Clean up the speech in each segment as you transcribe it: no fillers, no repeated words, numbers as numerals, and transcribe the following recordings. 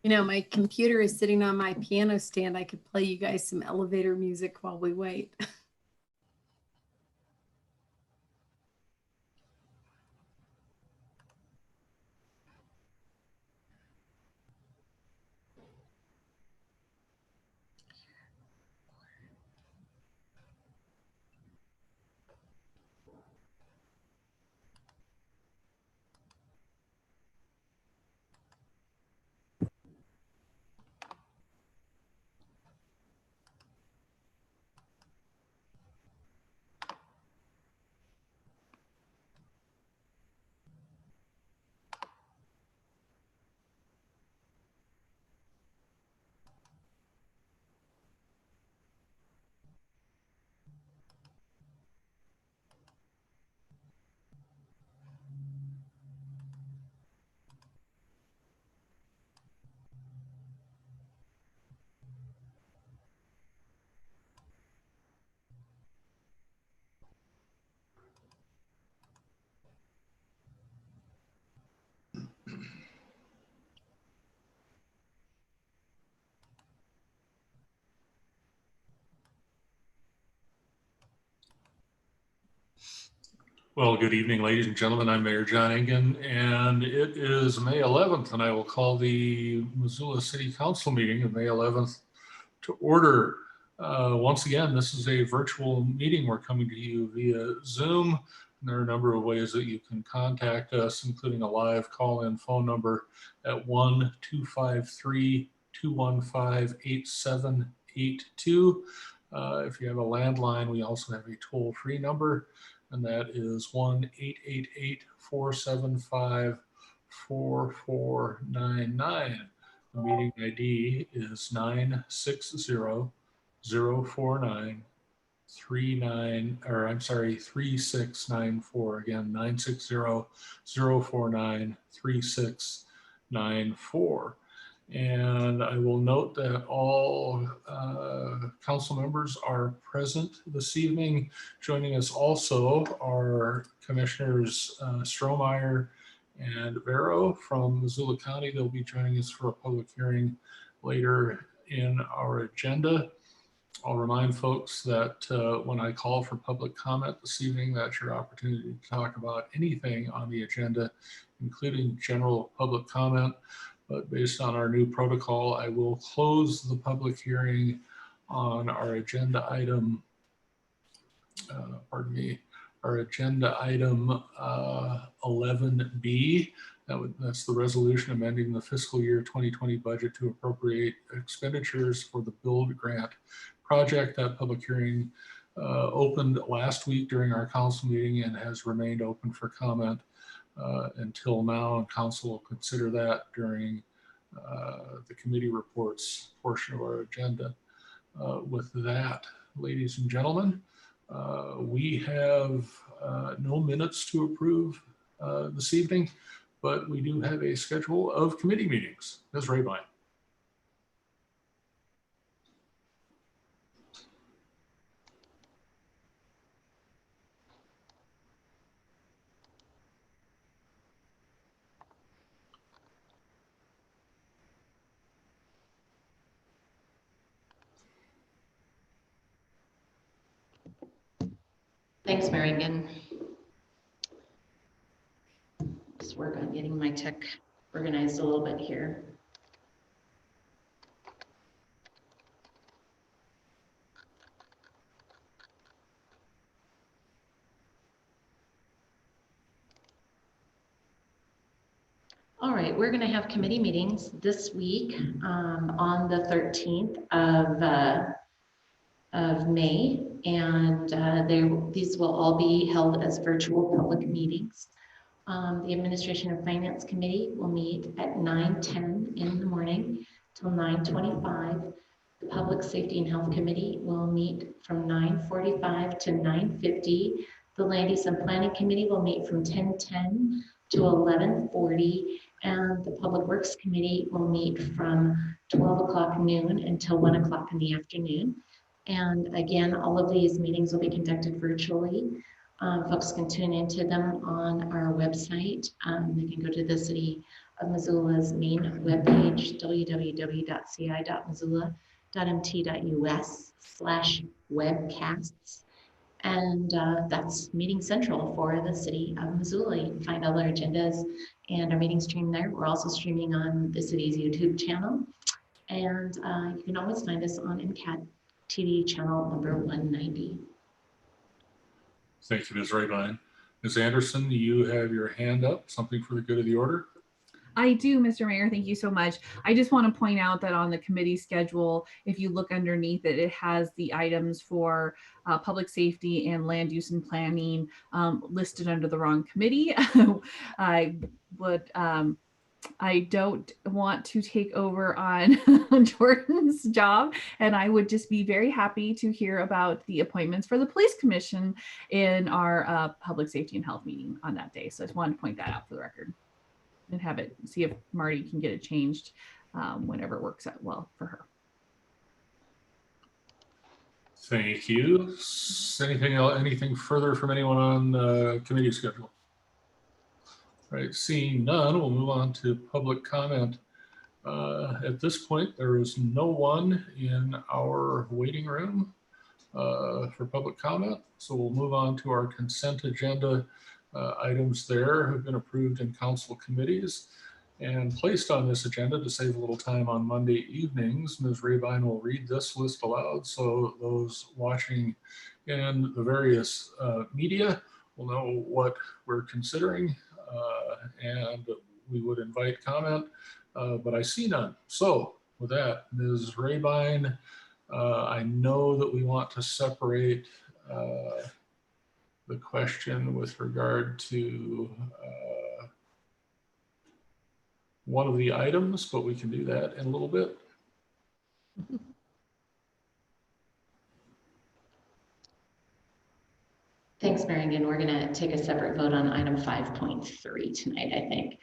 You know, my computer is sitting on my piano stand. I could play you guys some elevator music while we wait. Well, good evening, ladies and gentlemen. I'm Mayor John Engen, and it is May 11th, and I will call the Missoula City Council meeting of May 11th to order. Once again, this is a virtual meeting. We're coming to you via Zoom. And there are a number of ways that you can contact us, including a live call-in phone number at 1-253-215-8782. If you have a landline, we also have a toll-free number, and that is 1-888-475-4499. The meeting ID is 3694. Again, 960-049-3694. And I will note that all council members are present this evening. Joining us also are Commissioners Strohmeyer and Vero from Missoula County. They'll be joining us for a public hearing later in our agenda. I'll remind folks that when I call for public comment this evening, that's your opportunity to talk about anything on the agenda, including general public comment. But based on our new protocol, I will close the public hearing on our agenda item, our agenda item 11B. That's the resolution amending the fiscal year 2020 budget to appropriate expenditures for the Build Grant project. That public hearing opened last week during our council meeting and has remained open for comment until now, and council will consider that during the committee reports portion of our agenda. With that, ladies and gentlemen, we have no minutes to approve this evening, but we do have a schedule of committee meetings. Ms. Rabine. Thanks, Marigan. Just work on getting my tech organized a little bit here. All right, we're going to have committee meetings this week on the 13th of May, and these will all be held as virtual public meetings. The Administration and Finance Committee will meet at 9:10 in the morning till 9:25. The Public Safety and Health Committee will meet from 9:45 to 9:50. The Land Use and Planning Committee will meet from 10:10 to 11:40. And the Public Works Committee will meet from 12 o'clock noon until 1 o'clock in the afternoon. And again, all of these meetings will be conducted virtually. Folks can tune into them on our website. They can go to the City of Missoula's main webpage, www.ci.missoula.mt.us/webcasts. And that's Meeting Central for the city of Missoula. You can find all our agendas and our meeting stream there. We're also streaming on the city's YouTube channel. And you can always find us on MCAT TV channel number 190. Thank you, Ms. Rabine. Ms. Anderson, you have your hand up. Something for the good of the order? I do, Mr. Mayor. Thank you so much. I just want to point out that on the committee schedule, if you look underneath it, it has the items for public safety and land use and planning listed under the wrong committee. I would, I don't want to take over on Jordan's job, and I would just be very happy to hear about the appointments for the police commission in our public safety and health meeting on that day. So I just wanted to point that out for the record and have it, see if Marty can get it changed whenever it works out well for her. Thank you. Anything else, anything further from anyone on the committee schedule? All right, seeing none, we'll move on to public comment. At this point, there is no one in our waiting room for public comment. So we'll move on to our consent agenda. Items there have been approved in council committees and placed on this agenda to save a little time on Monday evenings. Ms. Rabine will read this list aloud so those watching in the various media will know what we're considering, and we would invite comment, but I see none. So with that, Ms. Rabine, I know that we want to separate the question with regard to one of the items, but we can do that in a little bit. Thanks, Marion. We're going to take a separate vote on item 5.3 tonight, I think.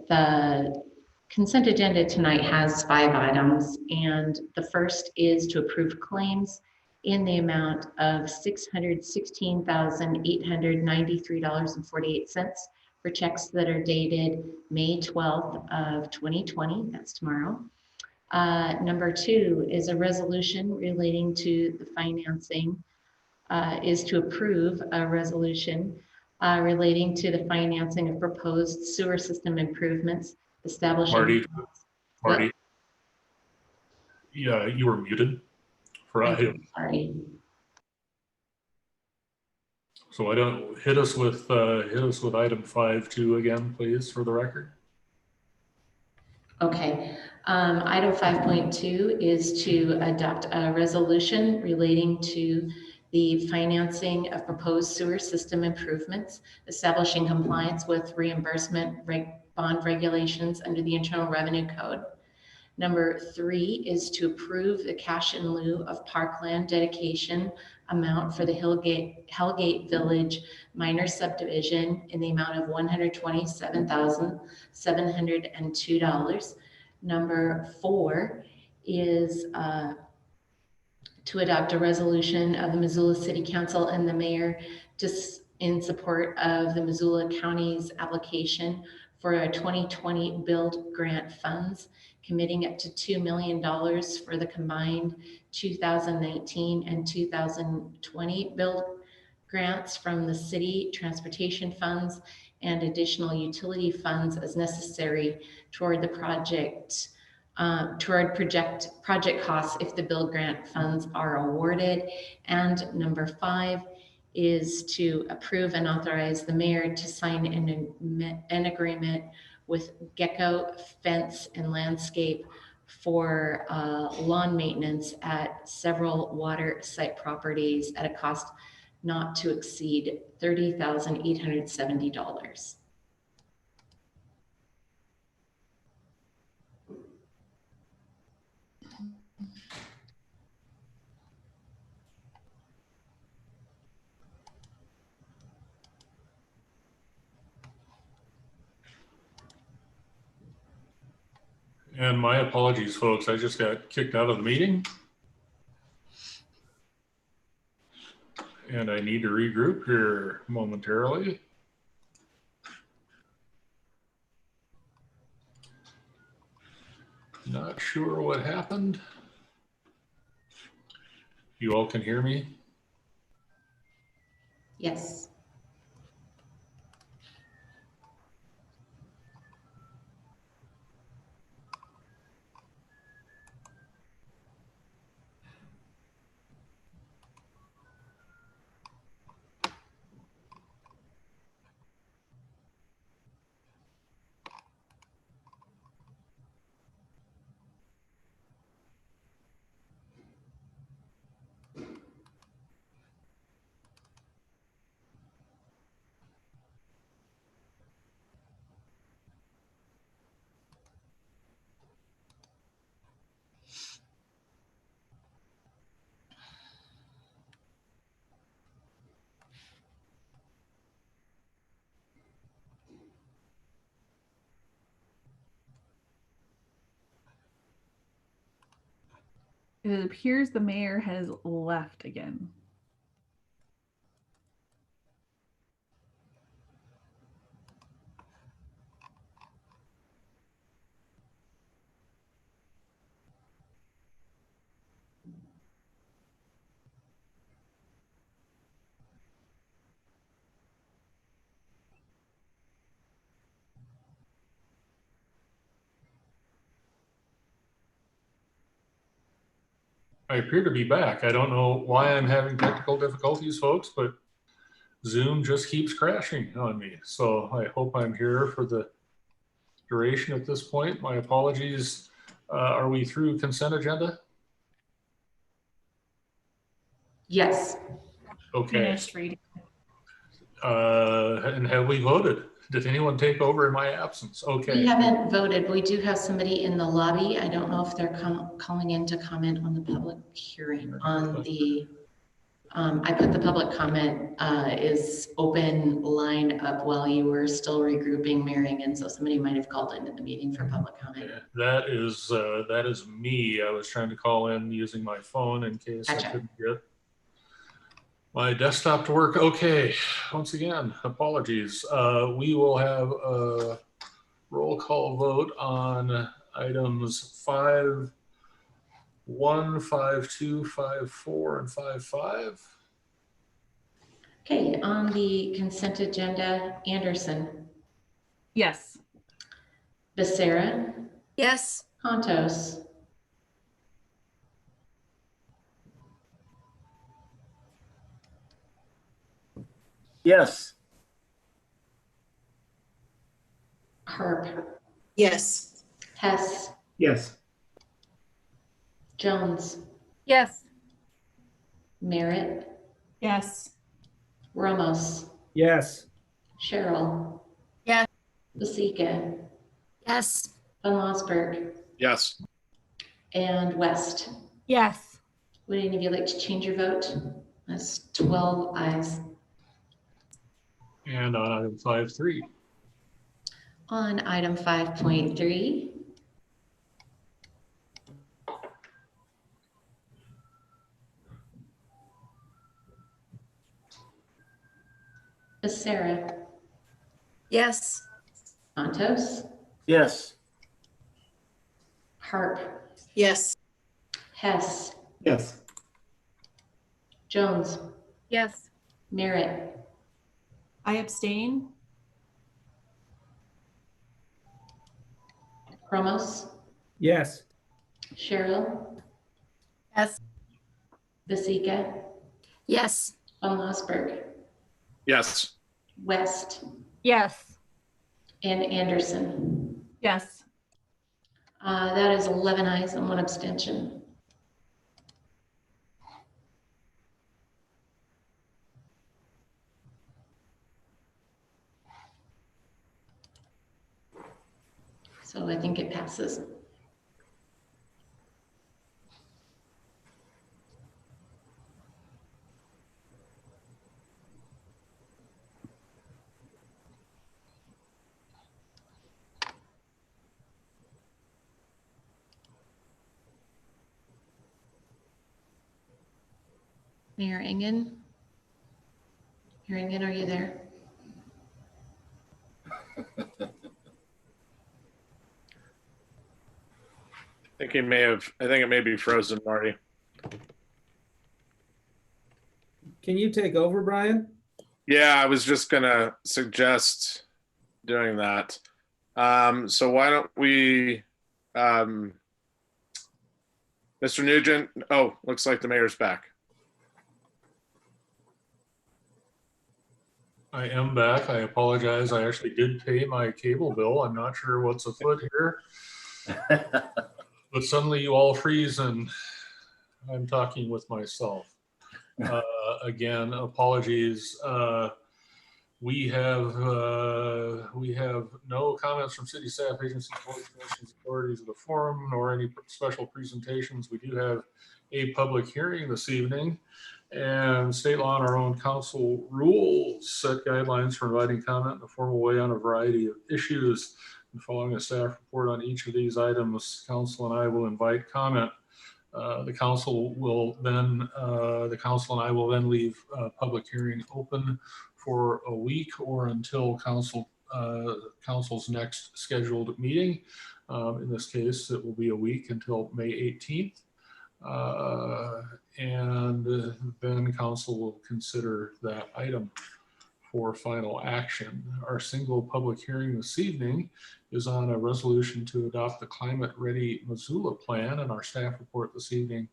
The consent agenda tonight has 5 items, and the first is to approve claims in the amount of $616,893.48 for checks that are dated May 12th of 2020, that's tomorrow. Number 2 is a resolution relating to the financing, is to approve a resolution relating to the financing of proposed sewer system improvements, establishing. Marty, yeah, you were muted for item. Sorry. So I don't hit us with item 5.2 again, please, for the record. Okay. Item 5.2 is to adopt a resolution relating to the financing of proposed sewer system improvements, establishing compliance with reimbursement bond regulations under the Internal Revenue Code. Number 3 is to approve the cash in lieu of parkland dedication amount for the Hellgate Village minor subdivision in the amount of $127,702. Number 4 is to adopt a resolution of the Missoula City Council and the mayor in support of the Missoula County's application for a 2020 build grant funds, committing up to $2 million for the combined 2019 and 2020 build grants from the city transportation funds and additional utility funds as necessary toward the project, project costs if the build grant funds are awarded. And number 5 is to approve and authorize the mayor to sign an agreement with Gecko Fence and Landscape for lawn maintenance at several water site properties at a cost not to exceed $30,870. And my apologies, folks. I just got kicked out of the meeting. And I need to regroup here momentarily. Not sure what happened. You all can hear me? Yes. It appears the mayor has left again. I appear to be back. I don't know why I'm having technical difficulties, folks, but Zoom just keeps crashing on me. So I hope I'm here for the duration at this point. My apologies. Are we through consent agenda? Yes. Okay. Finished reading. And have we voted? Did anyone take over in my absence? Okay. We haven't voted. We do have somebody in the lobby. I don't know if they're calling in to comment on the public hearing on the, I put the public comment is open line up while you were still regrouping, Marion, and so somebody might have called into the meeting for public comment. Yeah, that is me. I was trying to call in using my phone in case Gotcha. I couldn't get my desktop to work. Okay, once again, apologies. We will have a roll call vote on items 5.1, 5.2, 5.4, and 5.5. Okay, on the consent agenda, Anderson, Yes. Becerra, Yes. Contos, Yes. Harp, Yes. Hess, Yes. Jones, Yes. Merritt, Yes. Ramos, Yes. Cheryl. Yes. Basika, Yes. Van Losberg, Yes. and West. Yes. Would any of you like to change your vote? That's 12 ayes. And on item 5.3. On item 5.3, Becerra, Yes. Santos, Yes. Harp, Yes. Hess, Yes. Jones, Yes. Merritt, I abstain. Ramos, Yes. Cheryl, Yes. Basika, Yes. Van Losberg, Yes. West, Yes. and Anderson. Yes. That is 11 ayes and 1 abstention. So I think it passes. Mayor Engen? Mayor Engen, are you there? think it may be frozen, Marty. Can you take over, Brian? Yeah, I was just gonna suggest doing that. So why don't we, Mr. Nugent? Oh, looks like the mayor's back. I am back. I apologize. I actually did pay my cable bill. I'm not sure what's afoot here, but suddenly you all freeze and I'm talking with myself. Again, apologies. We have no comments from city staff, agencies, boards, commissions, authorities of the forum, nor any special presentations. We do have a public hearing this evening, and state law and our own council rules set guidelines for inviting comment in a formal way on a variety of issues. And following a staff report on each of these items, council and I will invite comment. The council and I will then leave public hearing open for a week or until council's next scheduled meeting. In this case, it will be a week until May 18th. And then council will consider that item for final action. Our single public hearing this evening is on a resolution to adopt the Climate Ready Missoula plan, and our staff report this evening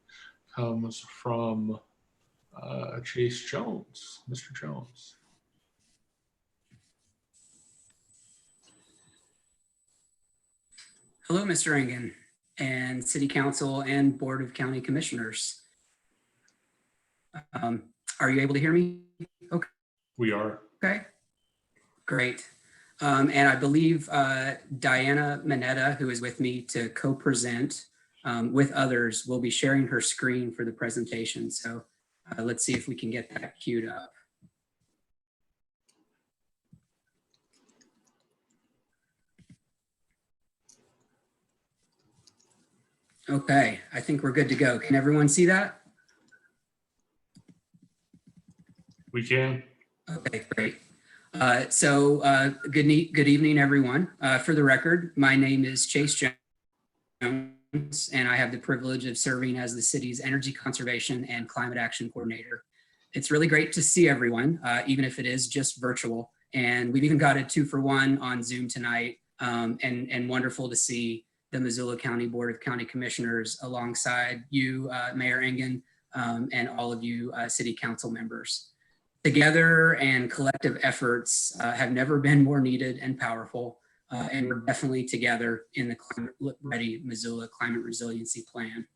comes from Chase Jones. Mr. Jones. Hello, Mr. Engen and City Council and Board of County Commissioners. Are you able to hear me? Okay. We are. Okay, great. And I believe Diana Mineta, who is with me to co-present with others, will be sharing her screen for the presentation. So let's see if we can get that queued up. Okay, I think we're good to go. Can everyone see that? We can. Okay, great. Good evening, everyone. For the record, my name is Chase Jones, and I have the privilege of serving as the city's Energy Conservation and Climate Action Coordinator. It's really great to see everyone, even if it is just virtual. And we've even got a 2-for-1 on Zoom tonight, and wonderful to see the Missoula County Board of County Commissioners alongside you, Mayor Engen, and all of you City Council members. Together and collective efforts have never been more needed and powerful, and we're definitely together in the Climate Ready Missoula Climate Resiliency Plan.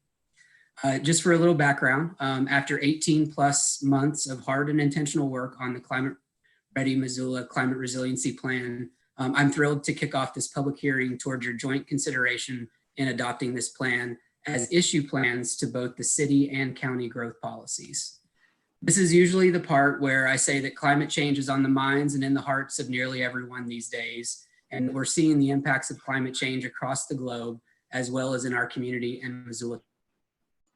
Just for a little background, after 18+ months of hard and intentional work on the Climate Ready Missoula Climate Resiliency Plan, I'm thrilled to kick off this public hearing towards your joint consideration in adopting this plan as issue plans to both the city and county growth policies. This is usually the part where I say that climate change is on the minds and in the hearts of nearly everyone these days, and we're seeing the impacts of climate change across the globe, as well as in our community in Missoula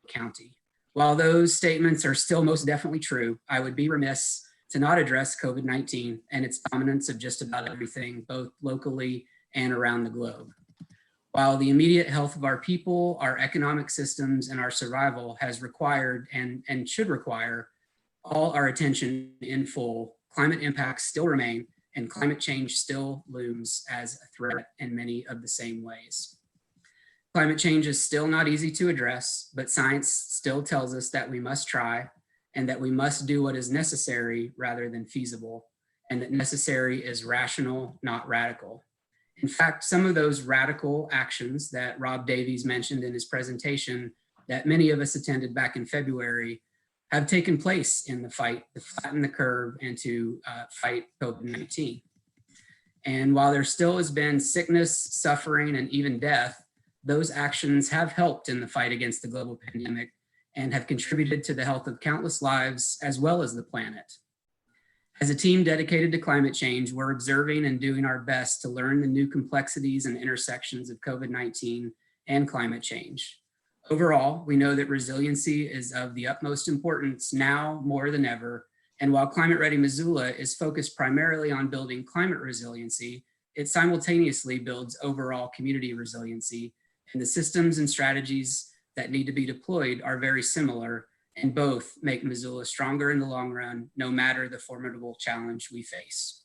County. While those statements are still most definitely true, I would be remiss to not address COVID-19 and its dominance of just about everything, both locally and around the globe. While the immediate health of our people, our economic systems, and our survival has required and should require all our attention in full, climate impacts still remain, and climate change still looms as a threat in many of the same ways. Climate change is still not easy to address, but science still tells us that we must try, and that we must do what is necessary rather than feasible, and that necessary is rational, not radical. In fact, some of those radical actions that Rob Davies mentioned in his presentation that many of us attended back in February have taken place in the fight to flatten the curve and to fight COVID-19. And while there still has been sickness, suffering, and even death, those actions have helped in the fight against the global pandemic and have contributed to the health of countless lives as well as the planet. As a team dedicated to climate change, we're observing and doing our best to learn the new complexities and intersections of COVID-19 and climate change. Overall, we know that resiliency is of the utmost importance now more than ever. And while Climate Ready Missoula is focused primarily on building climate resiliency, it simultaneously builds overall community resiliency And the systems and strategies that need to be deployed are very similar, and both make Missoula stronger in the long run, no matter the formidable challenge we face.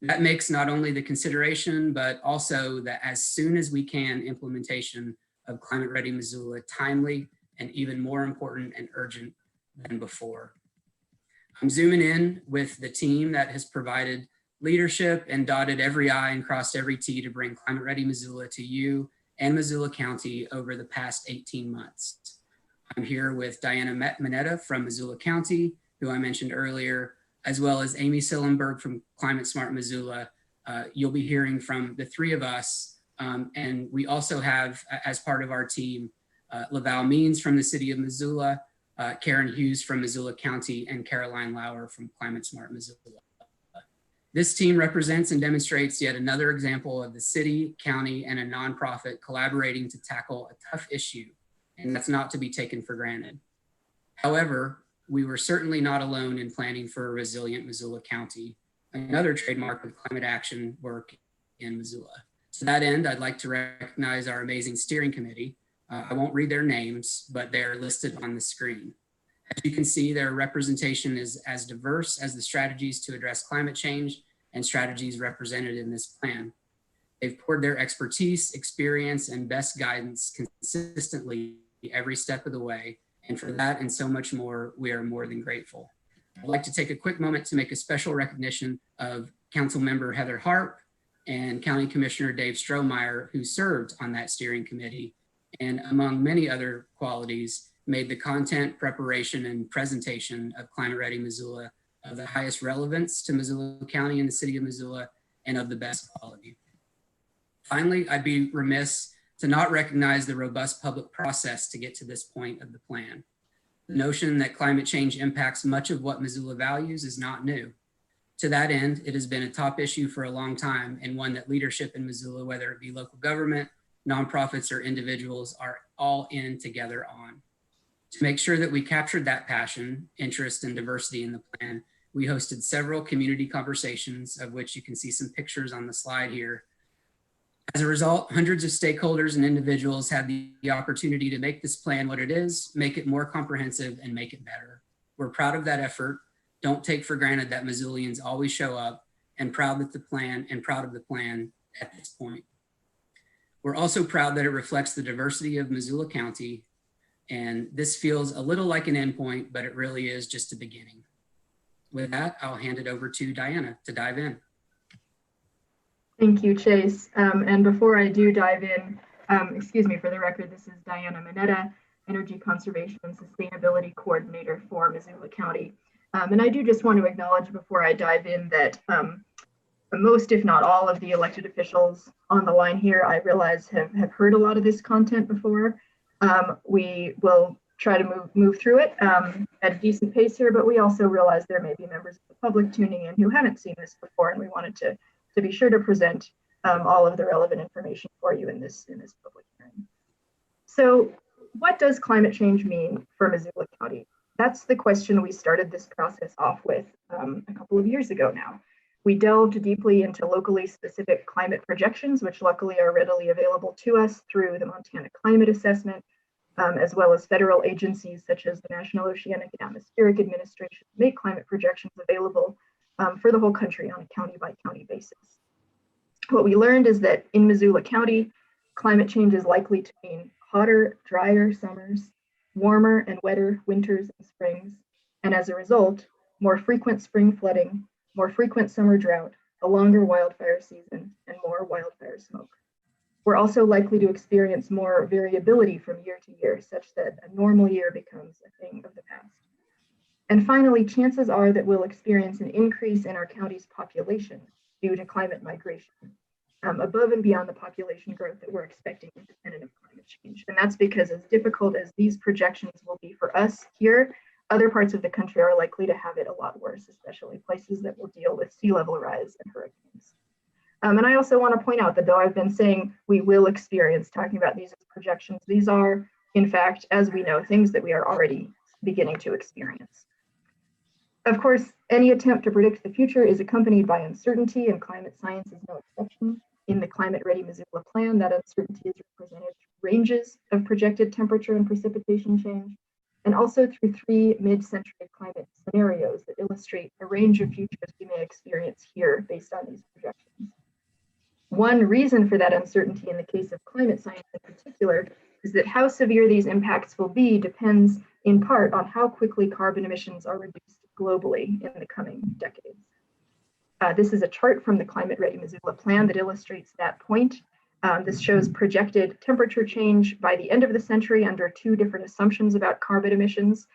That makes not only the consideration, but also that as soon as we can, implementation of Climate Ready Missoula timely and even more important and urgent than before. I'm zooming in with the team that has provided leadership and dotted every I and crossed every T to bring Climate Ready Missoula to you and Missoula County over the past 18 months. I'm here with Diana Mineta from Missoula County, who I mentioned earlier, as well as Amy Sillenberg from Climate Smart Missoula. You'll be hearing from the three of us. And we also have, as part of our team, Laval Means from the city of Missoula, Karen Hughes from Missoula County, and Caroline Lauer from Climate Smart Missoula. This team represents and demonstrates yet another example of the city, county, and a nonprofit collaborating to tackle a tough issue, and that's not to be taken for granted. However, we were certainly not alone in planning for a resilient Missoula County, another trademark of climate action work in Missoula. To that end, I'd like to recognize our amazing steering committee. I won't read their names, but they're listed on the screen. As you can see, their representation is as diverse as the strategies to address climate change and strategies represented in this plan. They've poured their expertise, experience, and best guidance consistently every step of the way. And for that and so much more, we are more than grateful. I'd like to take a quick moment to make a special recognition of Council Member Heather Harp and County Commissioner Dave Strohmeyer, who served on that steering committee, and among many other qualities, made the content, preparation, and presentation of Climate Ready Missoula of the highest relevance to Missoula County and the city of Missoula, and of the best quality. Finally, I'd be remiss to not recognize the robust public process to get to this point of the plan. The notion that climate change impacts much of what Missoula values is not new. To that end, it has been a top issue for a long time, and one that leadership in Missoula, whether it be local government, nonprofits, or individuals, are all in together on. To make sure that we captured that passion, interest, and diversity in the plan, we hosted several community conversations, of which you can see some pictures on the slide here. As a result, hundreds of stakeholders and individuals had the opportunity to make this plan what it is, make it more comprehensive, and make it better. We're proud of that effort. Don't take for granted that Missoulians always show up, and proud of the plan at this point. We're also proud that it reflects the diversity of Missoula County, and this feels a little like an endpoint, but it really is just a beginning. With that, I'll hand it over to Diana to dive in. Thank you, Chase. And before I do dive in, excuse me, for the record, this is Diana Mineta, Energy Conservation and Sustainability Coordinator for Missoula County. And I do just want to acknowledge before I dive in that most, if not all, of the elected officials on the line here, I realize have heard a lot of this content before. We will try to move through it at a decent pace here, but we also realize there may be members of the public tuning in who haven't seen this before, and we wanted to be sure to present all of the relevant information for you in this public hearing. So what does climate change mean for Missoula County? That's the question we started this process off with a couple of years ago now. We delved deeply into locally specific climate projections, which luckily are readily available to us through the Montana Climate Assessment, as well as federal agencies such as the National Oceanic and Atmospheric Administration make climate projections available for the whole country on a county by county basis. What we learned is that in Missoula County, climate change is likely to mean hotter, drier summers, warmer and wetter winters and springs, and as a result, more frequent spring flooding, more frequent summer drought, a longer wildfire season, and more wildfire smoke. We're also likely to experience more variability from year to year, such that a normal year becomes a thing of the past. And finally, chances are that we'll experience an increase in our county's population due to climate migration, above and beyond the population growth that we're expecting independent of climate change. And that's because as difficult as these projections will be for us here, other parts of the country are likely to have it a lot worse, especially places that will deal with sea level rise and hurricanes. And I also want to point out that though I've been saying we will experience, talking about these as projections, these are, in fact, as we know, things that we are already beginning to experience. Of course, any attempt to predict the future is accompanied by uncertainty, and climate science is no exception. In the Climate Ready Missoula plan, that uncertainty is represented through ranges of projected temperature and precipitation change, and also through 3 mid-century climate scenarios that illustrate a range of futures we may experience here based on these projections. One reason for that uncertainty in the case of climate science in particular is that how severe these impacts will be depends in part on how quickly carbon emissions are reduced globally in the coming decades. This is a chart from the Climate Ready Missoula plan that illustrates that point. This shows projected temperature change by the end of the century under 2 different assumptions about carbon emissions.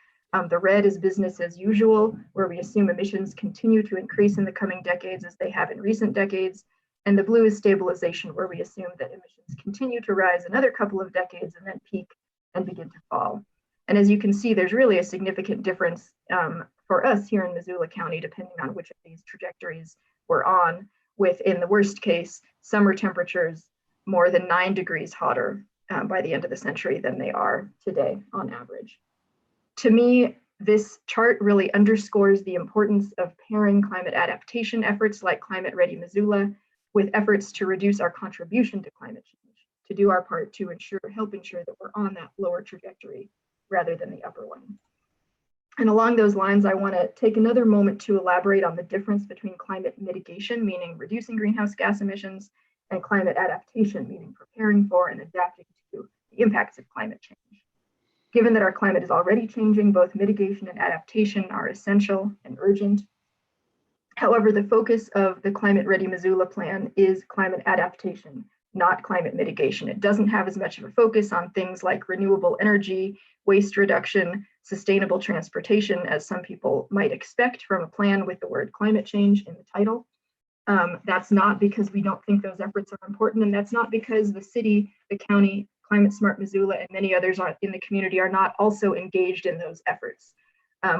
The red is business as usual, where we assume emissions continue to increase in the coming decades as they have in recent decades. And the blue is stabilization, where we assume that emissions continue to rise another couple of decades and then peak and begin to fall. And as you can see, there's really a significant difference for us here in Missoula County, depending on which of these trajectories we're on, with, in the worst case, summer temperatures more than 9 degrees hotter by the end of the century than they are today on average. To me, this chart really underscores the importance of pairing climate adaptation efforts like Climate Ready Missoula with efforts to reduce our contribution to climate change, to do our part to help ensure that we're on that lower trajectory rather than the upper one. And along those lines, I want to take another moment to elaborate on the difference between climate mitigation, meaning reducing greenhouse gas emissions, and climate adaptation, meaning preparing for and adapting to the impacts of climate change. Given that our climate is already changing, both mitigation and adaptation are essential and urgent. However, the focus of the Climate Ready Missoula plan is climate adaptation, not climate mitigation. It doesn't have as much of a focus on things like renewable energy, waste reduction, sustainable transportation, as some people might expect from a plan with the word climate change in the title. That's not because we don't think those efforts are important, and that's not because the city, the county, Climate Smart Missoula, and many others in the community are not also engaged in those efforts.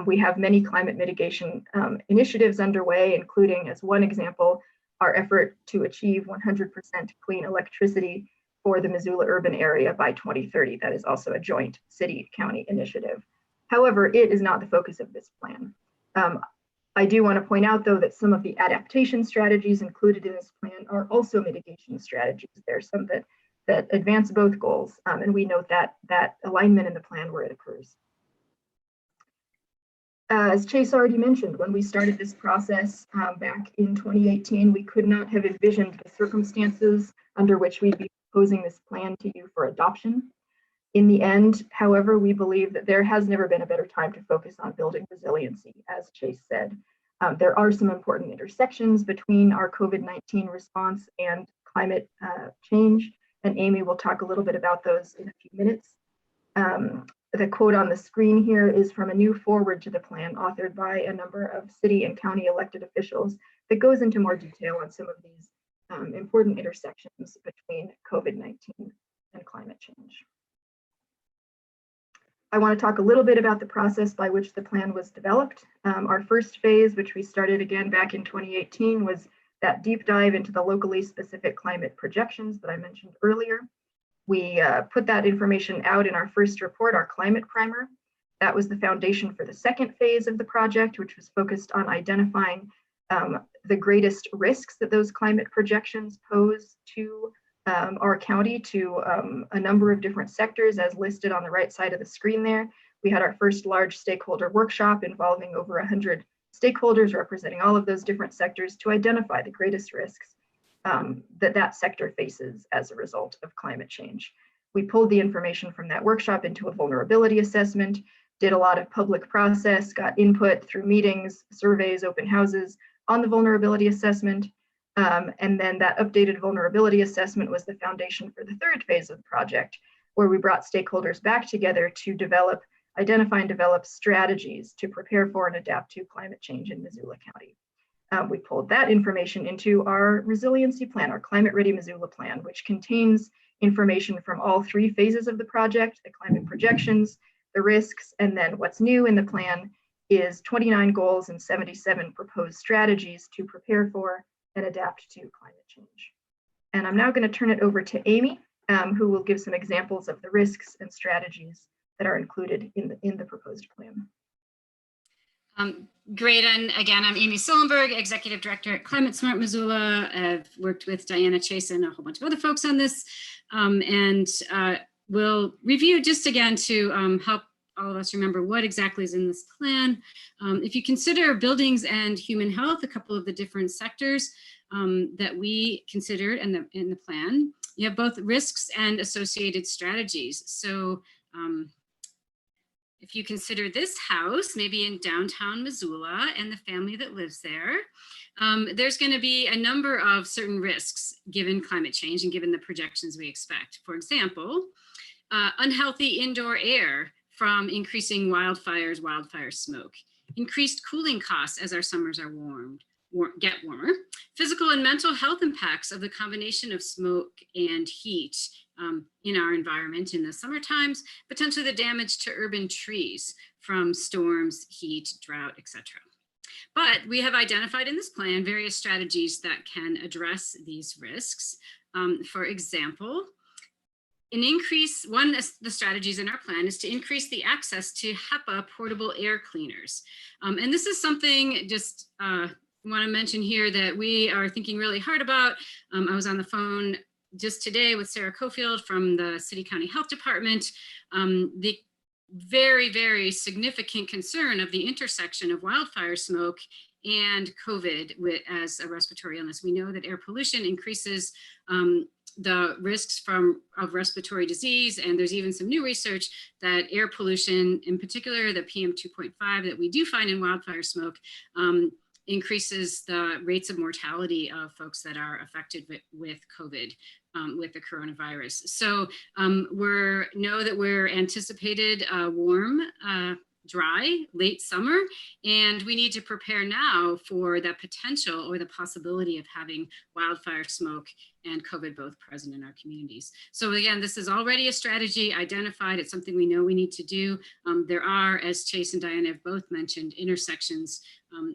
We have many climate mitigation initiatives underway, including, as one example, our effort to achieve 100% clean electricity for the Missoula urban area by 2030. That is also a joint city-county initiative. However, it is not the focus of this plan. I do want to point out, though, that some of the adaptation strategies included in this plan are also mitigation strategies. There are some that advance both goals, and we note that alignment in the plan where it occurs. As Chase already mentioned, when we started this process back in 2018, we could not have envisioned the circumstances under which we'd be proposing this plan to you for adoption. In the end, however, we believe that there has never been a better time to focus on building resiliency, as Chase said. There are some important intersections between our COVID-19 response and climate change, and Amy will talk a little bit about those in a few minutes. The quote on the screen here is from a new foreword to the plan authored by a number of city and county elected officials that goes into more detail on some of these important intersections between COVID-19 and climate change. I want to talk a little bit about the process by which the plan was developed. Our first phase, which we started again back in 2018, was that deep dive into the locally specific climate projections that I mentioned earlier. We put that information out in our first report, our climate primer. That was the foundation for the second phase of the project, which was focused on identifying the greatest risks that those climate projections pose to our county, to a number of different sectors as listed on the right side of the screen there. We had our first large stakeholder workshop involving over 100 stakeholders representing all of those different sectors to identify the greatest risks that sector faces as a result of climate change. We pulled the information from that workshop into a vulnerability assessment, did a lot of public process, got input through meetings, surveys, open houses on the vulnerability assessment. And then that updated vulnerability assessment was the foundation for the third phase of the project, where we brought stakeholders back together to identify and develop strategies to prepare for and adapt to climate change in Missoula County. We pulled that information into our resiliency plan, our Climate Ready Missoula plan, which contains information from all 3 phases of the project, the climate projections, the risks, and then what's new in the plan is 29 goals and 77 proposed strategies to prepare for and adapt to climate change. And I'm now going to turn it over to Amy, who will give some examples of the risks and strategies that are included in the proposed plan. Great. And again, I'm Amy Sillenberg, Executive Director at Climate Smart Missoula. I've worked with Diana Chase and a whole bunch of other folks on this. We'll review just again to help all of us remember what exactly is in this plan. If you consider buildings and human health, a couple of the different sectors that we considered in the plan, you have both risks and associated strategies. So if you consider this house, maybe in downtown Missoula and the family that lives there, there's going to be a number of certain risks given climate change and given the projections we expect. For example, unhealthy indoor air from increasing wildfires, wildfire smoke, increased cooling costs as our summers are get warmer, physical and mental health impacts of the combination of smoke and heat in our environment in the summer times, potentially the damage to urban trees from storms, heat, drought, etc. But we have identified in this plan various strategies that can address these risks. For example, one of the strategies in our plan is to increase the access to HEPA portable air cleaners. And this is something just I want to mention here that we are thinking really hard about. I was on the phone just today with Sarah Cofield from the City County Health Department. The very, very significant concern of the intersection of wildfire smoke and COVID as a respiratory illness. We know that air pollution increases the risks of respiratory disease, and there's even some new research that air pollution, in particular the PM 2.5 that we do find in wildfire smoke, increases the rates of mortality of folks that are affected with COVID, with the coronavirus. So know that we're anticipated warm, dry, late summer, and we need to prepare now for the potential or the possibility of having wildfire smoke and COVID both present in our communities. So again, this is already a strategy identified. It's something we know we need to do. There are, as Chase and Diana have both mentioned, intersections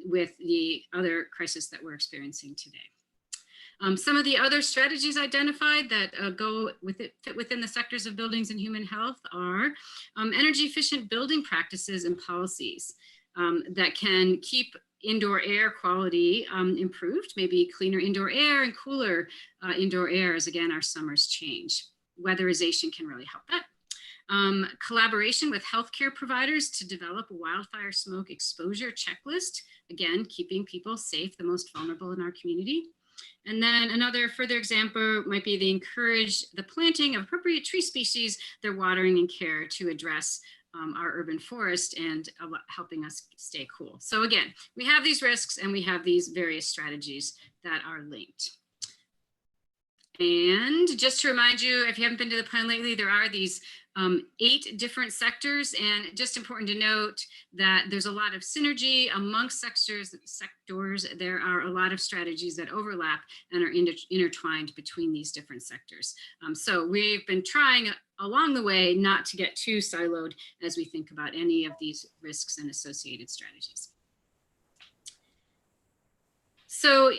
with the other crisis that we're experiencing today. Some of the other strategies identified that fit within the sectors of buildings and human health are energy efficient building practices and policies that can keep indoor air quality improved, maybe cleaner indoor air and cooler indoor air as again our summers change. Weatherization can really help that. Collaboration with healthcare providers to develop a wildfire smoke exposure checklist, again, keeping people safe, the most vulnerable in our community. And then another further example might be encourage the planting of appropriate tree species, their watering and care to address our urban forest and helping us stay cool. So again, we have these risks and we have these various strategies that are linked. And just to remind you, if you haven't been to the plan lately, there are these 8 different sectors, and just important to note that there's a lot of synergy amongst sectors. There are a lot of strategies that overlap and are intertwined between these different sectors. So we've been trying along the way not to get too siloed as we think about any of these risks and associated strategies. So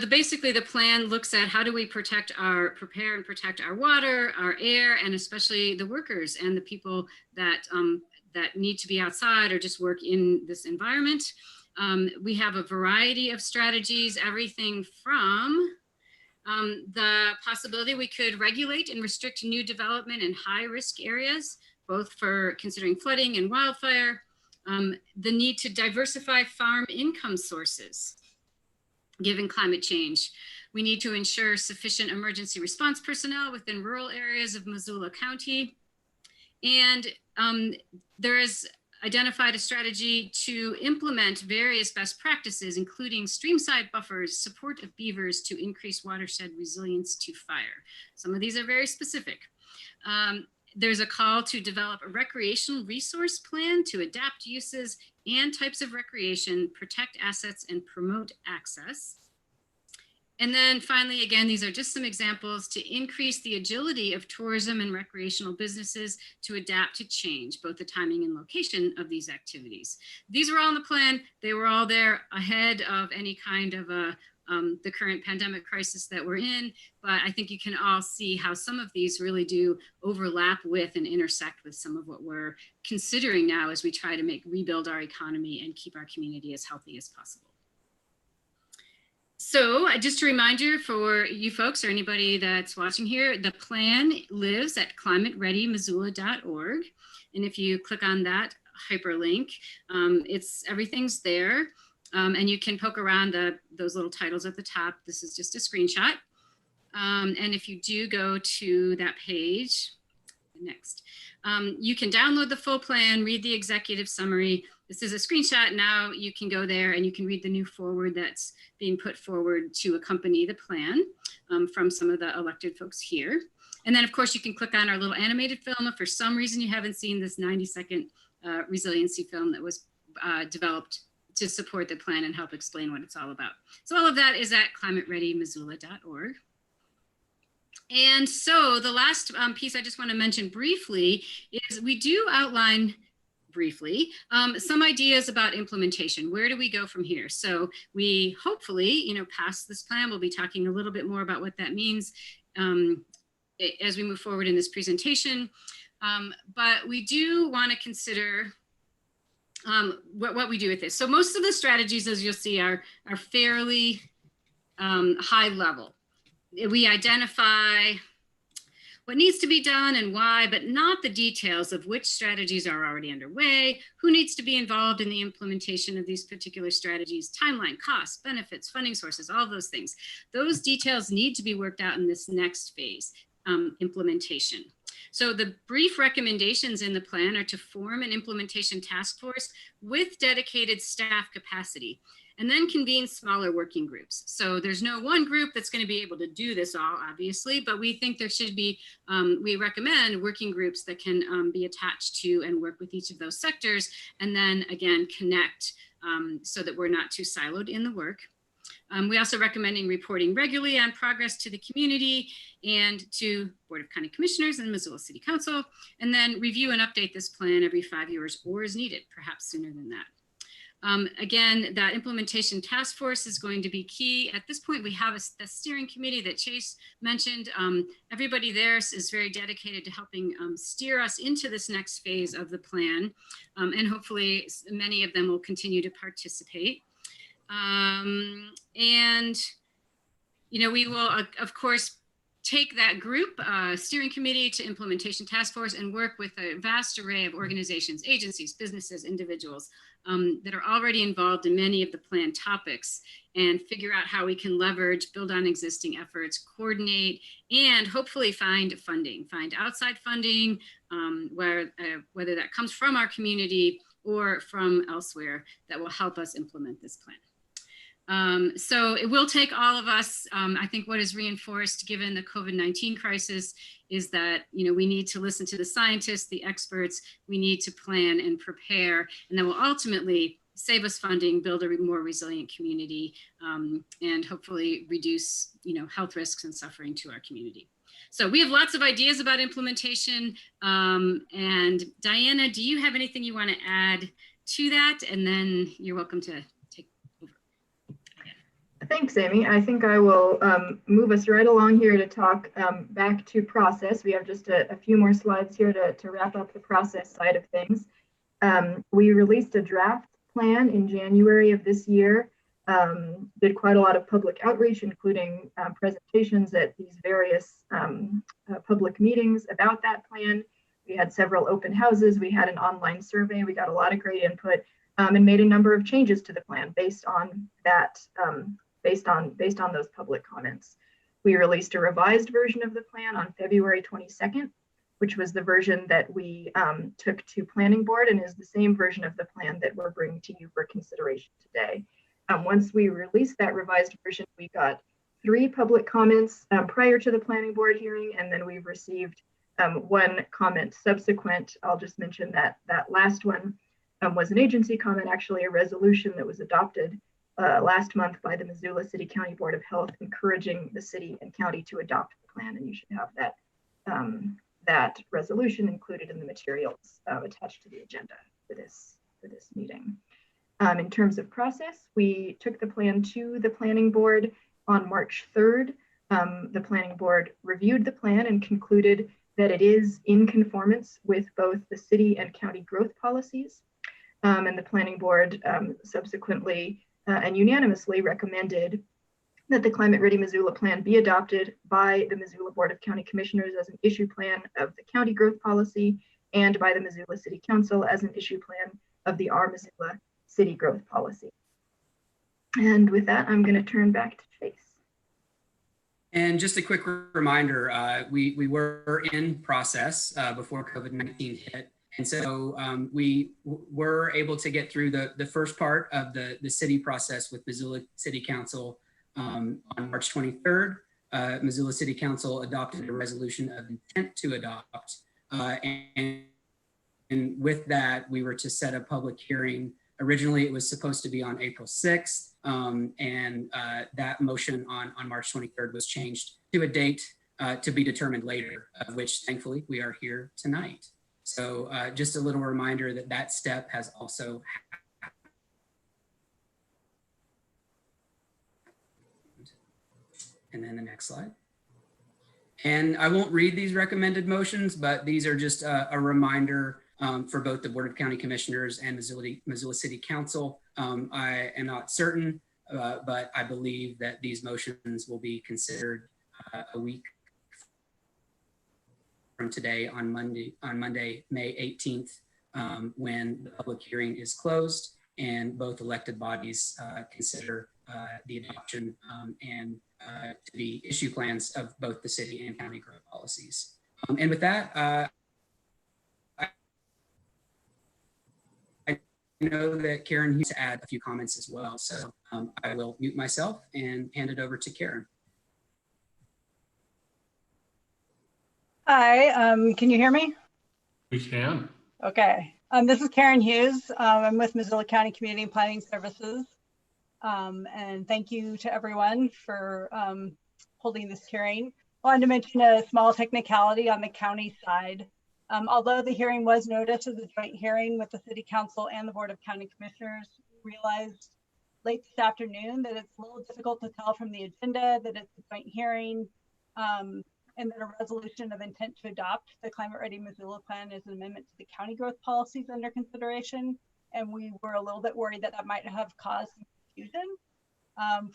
basically the plan looks at how do we prepare and protect our water, our air, and especially the workers and the people that need to be outside or just work in this environment. We have a variety of strategies, everything from the possibility we could regulate and restrict new development in high risk areas, both for considering flooding and wildfire, the need to diversify farm income sources. Given climate change, we need to ensure sufficient emergency response personnel within rural areas of Missoula County. And there is identified a strategy to implement various best practices, including streamside buffers, support of beavers to increase watershed resilience to fire. Some of these are very specific. There's a call to develop a recreational resource plan to adapt uses and types of recreation, protect assets, and promote access. And then finally, again, these are just some examples to increase the agility of tourism and recreational businesses to adapt to change, both the timing and location of these activities. These were all in the plan. They were all there ahead of any kind of a the current pandemic crisis that we're in, but I think you can all see how some of these really do overlap with and intersect with some of what we're considering now as we try to rebuild our economy and keep our community as healthy as possible. So just a reminder for you folks or anybody that's watching here, the plan lives at climatereadymissoula.org. And if you click on that hyperlink, everything's there. And you can poke around those little titles at the top. This is just a screenshot. And if you do go to that page, next, you can download the full plan, read the executive summary. This is a screenshot. Now you can go there and you can read the new forward that's being put forward to accompany the plan from some of the elected folks here. And then of course you can click on our little animated film if for some reason you haven't seen this 90-second resiliency film that was developed to support the plan and help explain what it's all about. So all of that is at climatereadymissoula.org. And so the last piece I just want to mention briefly is we do outline briefly some ideas about implementation. Where do we go from here? So we hopefully, past this plan, we'll be talking a little bit more about what that means as we move forward in this presentation. But we do want to consider what we do with this. So most of the strategies, as you'll see, are fairly high level. We identify what needs to be done and why, but not the details of which strategies are already underway, who needs to be involved in the implementation of these particular strategies, timeline, costs, benefits, funding sources, all of those things. Those details need to be worked out in this next phase, implementation. So the brief recommendations in the plan are to form an implementation task force with dedicated staff capacity, and then convene smaller working groups. So there's no one group that's going to be able to do this all, obviously, but we think there should be, we recommend working groups that can be attached to and work with each of those sectors, and then again, connect so that we're not too siloed in the work. We also recommending reporting regularly on progress to the community and to Board of County Commissioners and Missoula City Council, and then review and update this plan every 5 years or as needed, perhaps sooner than that. Again, that implementation task force is going to be key. At this point, we have a steering committee that Chase mentioned. Everybody there is very dedicated to helping steer us into this next phase of the plan. And hopefully many of them will continue to participate. And, we will, of course, take that group, steering committee to implementation task force and work with a vast array of organizations, agencies, businesses, individuals that are already involved in many of the plan topics, and figure out how we can leverage, build on existing efforts, coordinate, and hopefully find funding, find outside funding, whether that comes from our community or from elsewhere, that will help us implement this plan. So it will take all of us. I think what is reinforced given the COVID-19 crisis is that, we need to listen to the scientists, the experts, we need to plan and prepare, and that will ultimately save us funding, build a more resilient community, and hopefully reduce, health risks and suffering to our community. So we have lots of ideas about implementation. And Diana, do you have anything you want to add to that? And then you're welcome to Thanks, Amy. I think I will move us right along here to talk back to process. We have just a few more slides here to wrap up the process side of things. We released a draft plan in January of this year, did quite a lot of public outreach, including presentations at these various public meetings about that plan. We had several open houses. We had an online survey. We got a lot of great input and made a number of changes to the plan based on that. Based on those public comments. We released a revised version of the plan on February 22nd, which was the version that we took to planning board and is the same version of the plan that we're bringing to you for consideration today. Once we released that revised version, we got 3 public comments prior to the planning board hearing, and then we've received 1 comment subsequent. I'll just mention that last one was an agency comment, actually a resolution that was adopted last month by the Missoula City County Board of Health, encouraging the city and county to adopt the plan, and you should have that resolution included in the materials attached to the agenda for this meeting. In terms of process, we took the plan to the planning board on March 3rd. The planning board reviewed the plan and concluded that it is in conformance with both the city and county growth policies. And the planning board subsequently and unanimously recommended that the Climate Ready Missoula Plan be adopted by the Missoula Board of County Commissioners as an issue plan of the county growth policy and by the Missoula City Council as an issue plan of the Our Missoula City Growth Policy. And with that, I'm going to turn back to Chase. And just a quick reminder, we were in process before COVID-19 hit. And so we were able to get through the first part of the city process with Missoula City Council on March 23rd. Missoula City Council adopted a resolution of intent to adopt. And with that, we were to set a public hearing. Originally, it was supposed to be on April 6th. And that motion on March 23rd was changed to a date to be determined later, of which thankfully we are here tonight. So just a little reminder that that step has also happened. And then the next slide. And I won't read these recommended motions, but these are just a reminder for both the Board of County Commissioners and Missoula City Council. I am not certain, but I believe that these motions will be considered a week from today on Monday, May 18th, when the public hearing is closed and both elected bodies consider the adoption and to be issue plans of both the city and county growth policies. And with that, I know that Karen used to add a few comments as well. So I will mute myself and hand it over to Karen. Hi, can you hear me? We can. Okay, this is Karen Hughes. I'm with Missoula County Community and Planning Services. And thank you to everyone for holding this hearing. I wanted to mention a small technicality on the county side. Although the hearing was noticed as a joint hearing with the City Council and the Board of County Commissioners, we realized late this afternoon that it's a little difficult to tell from the agenda that it's a joint hearing. And that a resolution of intent to adopt the Climate Ready Missoula Plan is an amendment to the county growth policies under consideration. And we were a little bit worried that that might have caused some confusion.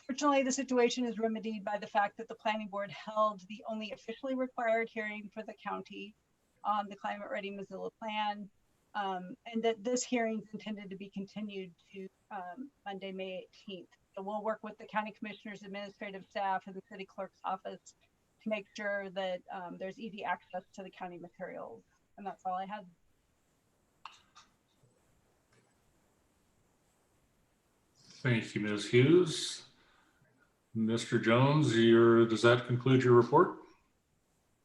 Fortunately, the situation is remedied by the fact that the planning board held the only officially required hearing for the county on the Climate Ready Missoula Plan. And that this hearing is intended to be continued to Monday, May 18th. So we'll work with the county commissioners, administrative staff, and the city clerk's office to make sure that there's easy access to the county materials. And that's all I had. Thank you, Ms. Hughes. Mr. Jones, does that conclude your report?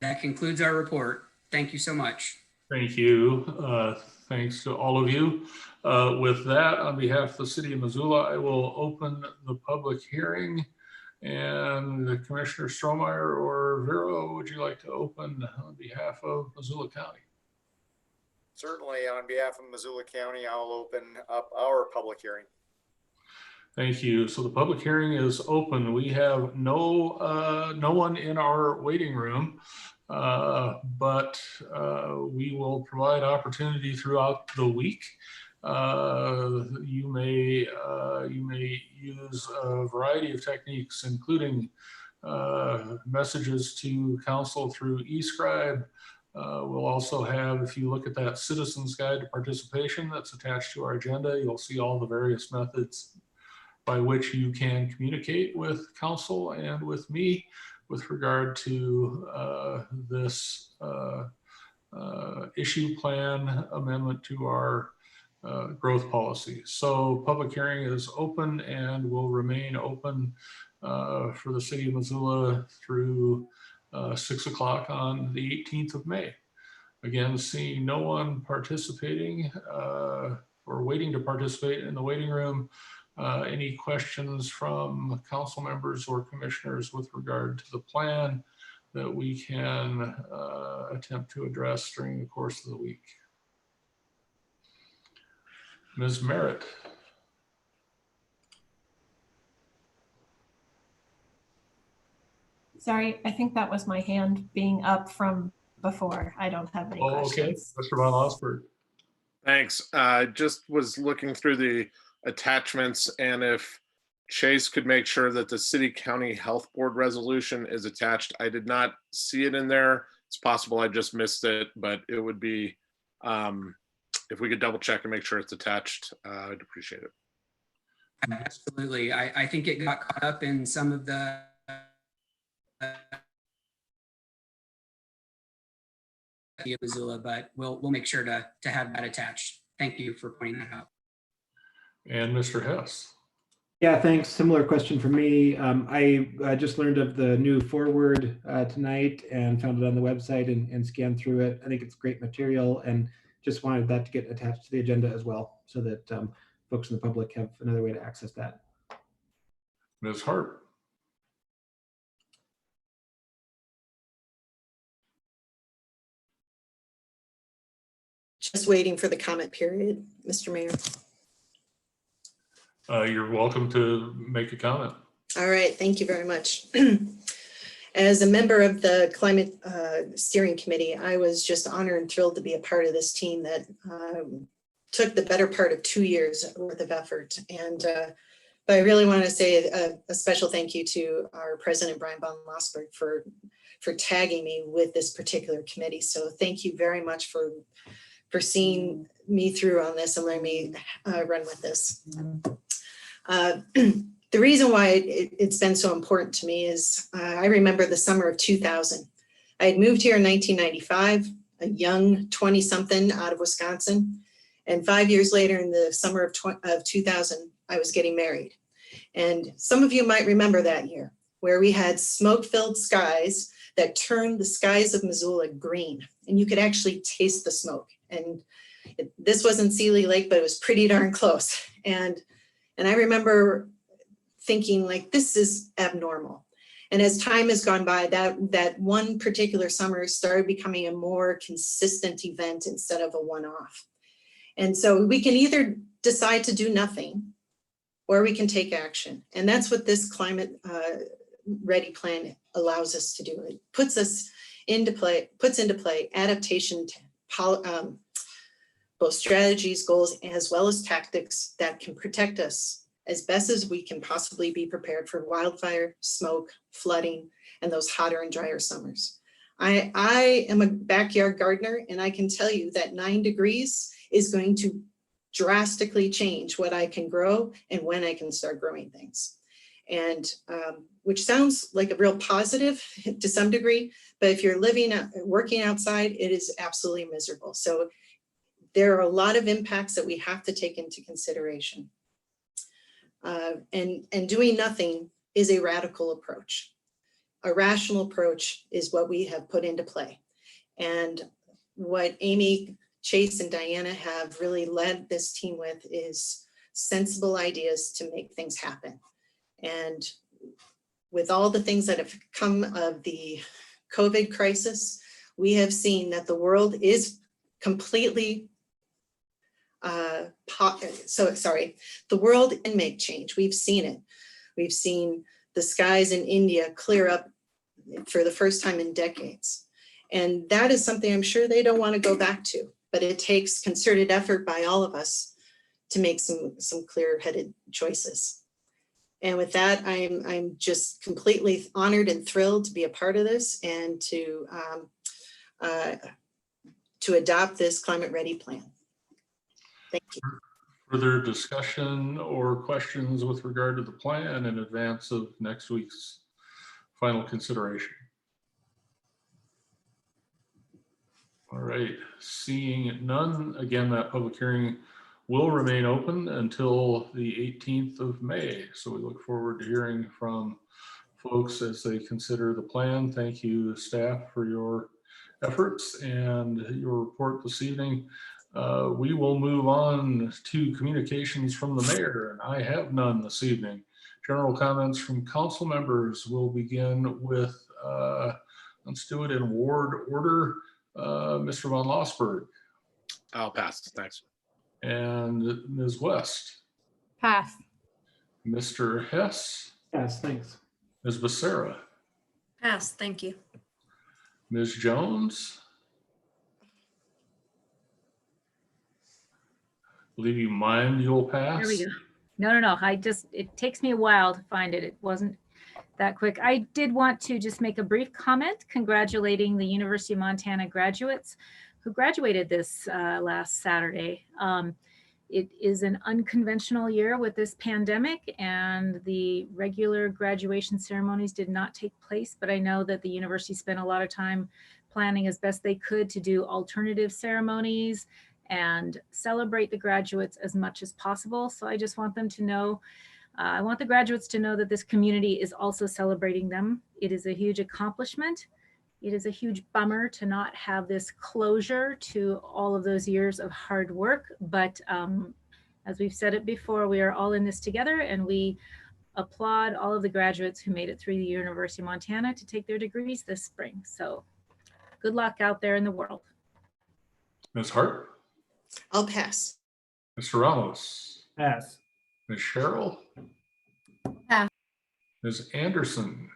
That concludes our report. Thank you so much. Thank you. Thanks to all of you. With that, on behalf of the City of Missoula, I will open the public hearing. And Commissioner Strohmeyer or Vero, would you like to open on behalf of Missoula County? Certainly, on behalf of Missoula County, I'll open up our public hearing. Thank you. So the public hearing is open. We have no one in our waiting room, but we will provide opportunity throughout the week. You may use a variety of techniques, including messages to council through eScribe. We'll also have, if you look at that citizens guide to participation that's attached to our agenda, you'll see all the various methods by which you can communicate with council and with me with regard to this issue plan amendment to our growth policy. So public hearing is open and will remain open for the City of Missoula through 6 o'clock on the 18th of May. Again, seeing no one participating or waiting to participate in the waiting room. Any questions from council members or commissioners with regard to the plan that we can attempt to address during the course of the week? Ms. Merritt. Sorry, I think that was my hand being up from before. I don't have any Oh, okay, questions. Mr. Von Osberg. Thanks. Just was looking through the attachments, and if Chase could make sure that the city county health board resolution is attached. I did not see it in there. It's possible I just missed it, but it would be, if we could double check and make sure it's attached, I'd appreciate it. Absolutely. I think it got caught up in some of the Missoula, but we'll make sure to have that attached. Thank you for pointing that out. And Mr. Hess. Yeah, thanks. Similar question for me. I just learned of the new forward tonight and found it on the website and scanned through it. I think it's great material and just wanted that to get attached to the agenda as well so that folks in the public have another way to access that. Ms. Hart. Just waiting for the comment period, Mr. Mayor. You're welcome to make a comment. All right, thank you very much. As a member of the Climate Steering Committee, I was just honored and thrilled to be a part of this team that took the better part of 2 years worth of effort. And but I really want to say a special thank you to our president, Brian von Lossberg, for tagging me with this particular committee. So thank you very much for seeing me through on this and letting me run with this. The reason why it's been so important to me is I remember the summer of 2000. I had moved here in 1995, a young 20-something out of Wisconsin. And 5 years later, in the summer of 2000, I was getting married. And some of you might remember that year, where we had smoke-filled skies that turned the skies of Missoula green. And you could actually taste the smoke. And this wasn't Seeley Lake, but it was pretty darn close. And I remember thinking, like, this is abnormal. And as time has gone by, that one particular summer started becoming a more consistent event instead of a one-off. And so we can either decide to do nothing, or we can take action. And that's what this climate ready plan allows us to do. It puts into play adaptation, both strategies, goals, as well as tactics that can protect us as best as we can possibly be prepared for wildfire, smoke, flooding, and those hotter and drier summers. I am a backyard gardener, and I can tell you that 9 degrees is going to drastically change what I can grow and when I can start growing things. And which sounds like a real positive to some degree, but if you're working outside, it is absolutely miserable. So there are a lot of impacts that we have to take into consideration. And doing nothing is a radical approach. A rational approach is what we have put into play. And what Amy, Chase, and Diana have really led this team with is sensible ideas to make things happen. And with all the things that have come of the COVID crisis, we have seen that the world is completely the world can make change. We've seen it. We've seen the skies in India clear up for the first time in decades. And that is something I'm sure they don't want to go back to, but it takes concerted effort by all of us to make some clear-headed choices. And with that, I'm just completely honored and thrilled to be a part of this and to adopt this climate ready plan. Thank you. Further discussion or questions with regard to the plan in advance of next week's final consideration? All right, seeing none, again, that public hearing will remain open until the 18th of May. So we look forward to hearing from folks as they consider the plan. Thank you, staff, for your efforts and your report this evening. We will move on to communications from the mayor, and I have none this evening. General comments from council members. Will begin with, let's do it in ward order. Mr. Von Lossberg. I'll pass, thanks. And Ms. West. Pass. Mr. Hess. Yes, thanks. Ms. Becerra. Pass, thank you. Ms. Jones? Believe you mind you'll pass? There we go. No. It takes me a while to find it. It wasn't that quick. I did want to just make a brief comment congratulating the University of Montana graduates who graduated this last Saturday. It is an unconventional year with this pandemic, and the regular graduation ceremonies did not take place, but I know that the university spent a lot of time planning as best they could to do alternative ceremonies and celebrate the graduates as much as possible. So I just want them to know, I want the graduates to know that this community is also celebrating them. It is a huge accomplishment. It is a huge bummer to not have this closure to all of those years of hard work. But as we've said it before, we are all in this together, and we applaud all of the graduates who made it through the University of Montana to take their degrees this spring. So good luck out there in the world. Ms. Hart? I'll pass. Mr. Ramos? Pass. Ms. Cheryl? Pass. Ms. Anderson?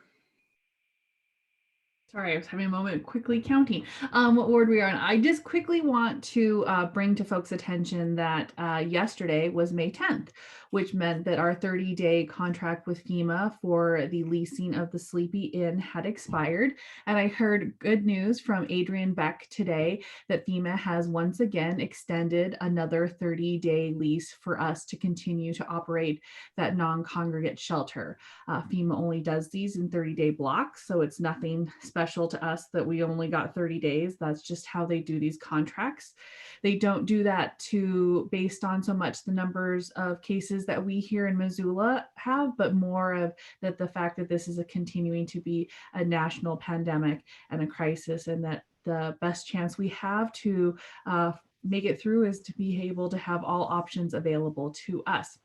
Sorry, I was having a moment quickly counting what ward we are on. I just quickly want to bring to folks' attention that yesterday was May 10th, which meant that our 30-day contract with FEMA for the leasing of the Sleepy Inn had expired. And I heard good news from Adrian Beck today that FEMA has once again extended another 30-day lease for us to continue to operate that non-congregate shelter. FEMA only does these in 30-day blocks, so it's nothing special to us that we only got 30 days. That's just how they do these contracts. They don't do that based on so much the numbers of cases that we here in Missoula have, but more of that the fact that this is continuing to be a national pandemic and a crisis, and that the best chance we have to make it through is to be able to have all options available to us.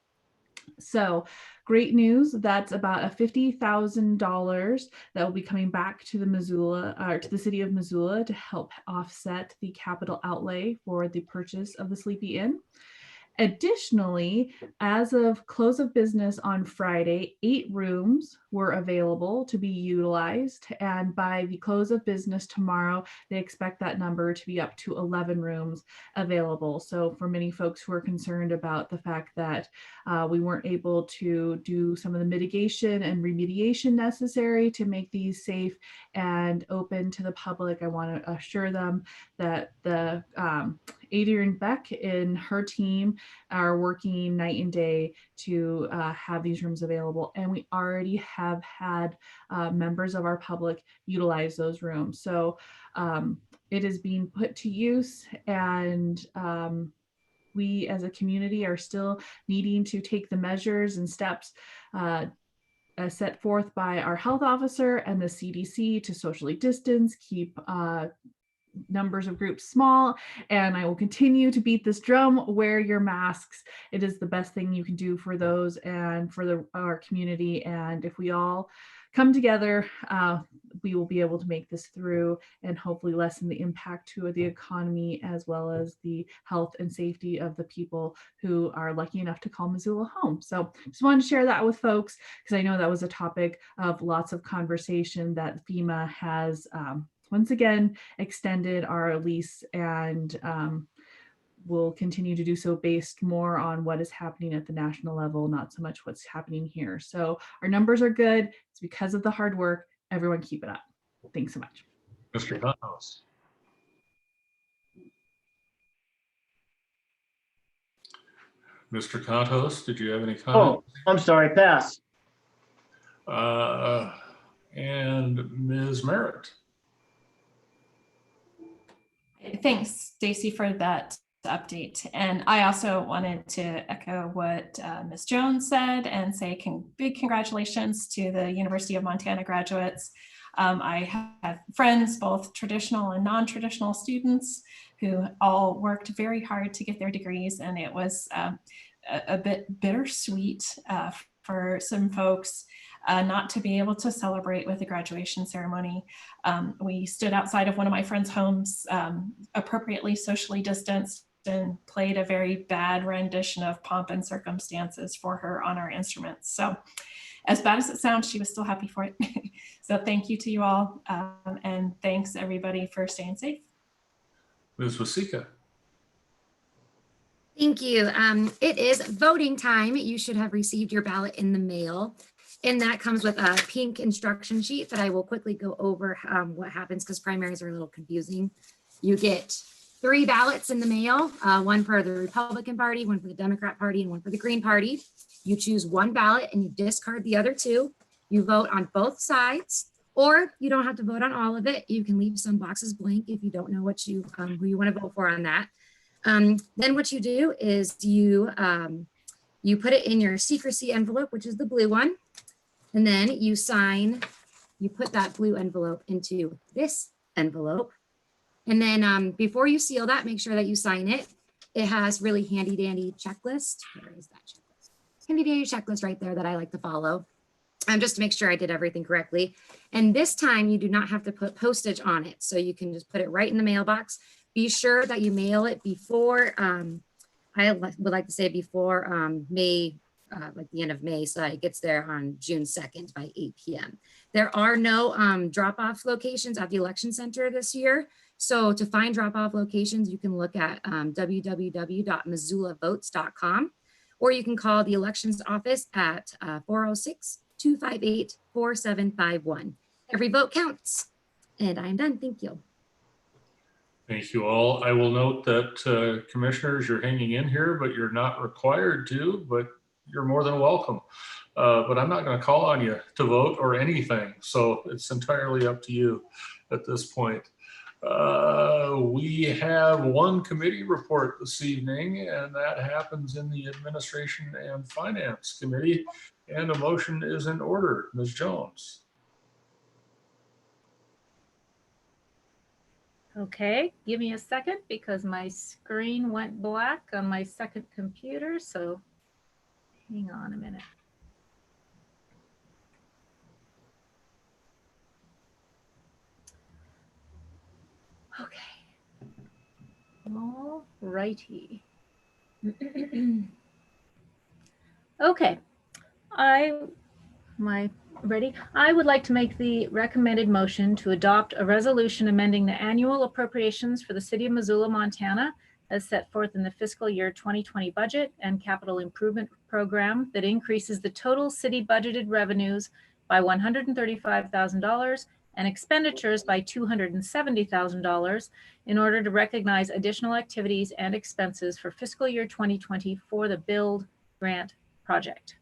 So great news. That's about $50,000 that will be coming back to the Missoula, or to the city of Missoula, to help offset the capital outlay for the purchase of the Sleepy Inn. Additionally, as of close of business on Friday, 8 rooms were available to be utilized. And by the close of business tomorrow, they expect that number to be up to 11 rooms available. So for many folks who are concerned about the fact that we weren't able to do some of the mitigation and remediation necessary to make these safe and open to the public, I want to assure them that the Adrian Beck and her team are working night and day to have these rooms available. And we already have had members of our public utilize those rooms. So it is being put to use, and we as a community are still needing to take the measures and steps set forth by our health officer and the CDC to socially distance, keep numbers of groups small, and I will continue to beat this drum. Wear your masks. It is the best thing you can do for those and for our community. And if we all come together, we will be able to make this through and hopefully lessen the impact to the economy, as well as the health and safety of the people who are lucky enough to call Missoula home. So just wanted to share that with folks, because I know that was a topic of lots of conversation, that FEMA has once again extended our lease, and will continue to do so based more on what is happening at the national level, not so much what's happening here. So our numbers are good. It's because of the hard work. Everyone keep it up. Thanks so much. Mr. Conhouse. Mr. Contos, did you have any comments? Oh, I'm sorry, pass. And Ms. Merritt. Thanks, Stacy, for that update. And I also wanted to echo what Ms. Jones said and say big congratulations to the University of Montana graduates. I have friends, both traditional and non-traditional students, who all worked very hard to get their degrees, and it was a bit bittersweet for some folks not to be able to celebrate with a graduation ceremony. We stood outside of one of my friends' homes, appropriately socially distanced, and played a very bad rendition of Pomp and Circumstances for her on our instruments. So as bad as it sounds, she was still happy for it. So thank you to you all. And thanks everybody for staying safe. Ms. Wasika. Thank you. It is voting time. You should have received your ballot in the mail. And that comes with a pink instruction sheet that I will quickly go over what happens because primaries are a little confusing. You get 3 ballots in the mail, one for the Republican Party, one for the Democrat Party, and one for the Green Party. You choose one ballot and you discard the other 2. You vote on both sides, or you don't have to vote on all of it. You can leave some boxes blank if you don't know what you who you want to vote for on that. Then what you do is you put it in your secrecy envelope, which is the blue one. And then you put that blue envelope into this envelope. And then before you seal that, make sure that you sign it. It has really handy dandy checklist. Where is that checklist? Handy dandy checklist right there that I like to follow. Just to make sure I did everything correctly. And this time you do not have to put postage on it. So you can just put it right in the mailbox. Be sure that you mail it before, I would like to say before May, like the end of May, so that it gets there on June 2nd by 8 p.m. There are no drop-off locations at the election center this year. So to find drop-off locations, you can look at www.missoulavotes.com, or you can call the elections office at 406-258-4751. Every vote counts. And I'm done. Thank you. Thank you all. I will note that commissioners, you're hanging in here, but you're not required to, but you're more than welcome. But I'm not going to call on you to vote or anything. So it's entirely up to you at this point. We have one committee report this evening, and that happens in the Administration and Finance Committee, and a motion is in order. Ms. Jones. Okay, give me a second because my screen went black on my second computer, so hang on a minute. Okay. All righty. Okay, ready? I would like to make the recommended motion to adopt a resolution amending the annual appropriations for the city of Missoula, Montana, as set forth in the fiscal year 2020 budget and capital improvement program that increases the total city budgeted revenues by $135,000 and expenditures by $270,000 in order to recognize additional activities and expenses for fiscal year 2020 for the Build Grant project.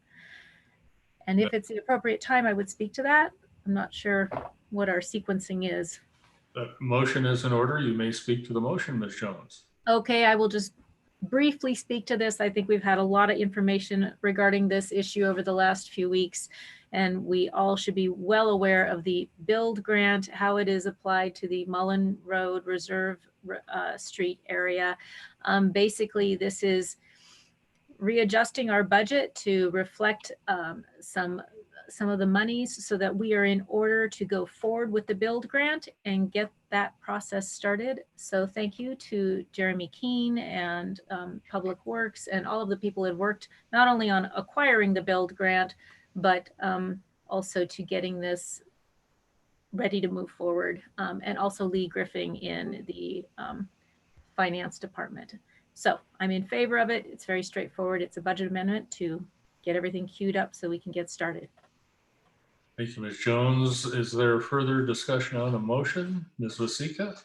And if it's the appropriate time, I would speak to that. I'm not sure what our sequencing is. The motion is in order. You may speak to the motion, Ms. Jones. Okay, I will just briefly speak to this. I think we've had a lot of information regarding this issue over the last few weeks, and we all should be well aware of the Build Grant, how it is applied to the Mullen Road Reserve Street area. Basically, this is readjusting our budget to reflect some of the monies so that we are in order to go forward with the Build Grant and get that process started. So thank you to Jeremy Keene and Public Works and all of the people who have worked not only on acquiring the Build Grant, but also to getting this ready to move forward, and also Lee Griffin in the finance department. So I'm in favor of it. It's very straightforward. It's a budget amendment to get everything queued up so we can get started. Thank you, Ms. Jones. Is there further discussion on the motion? Ms. Wasika?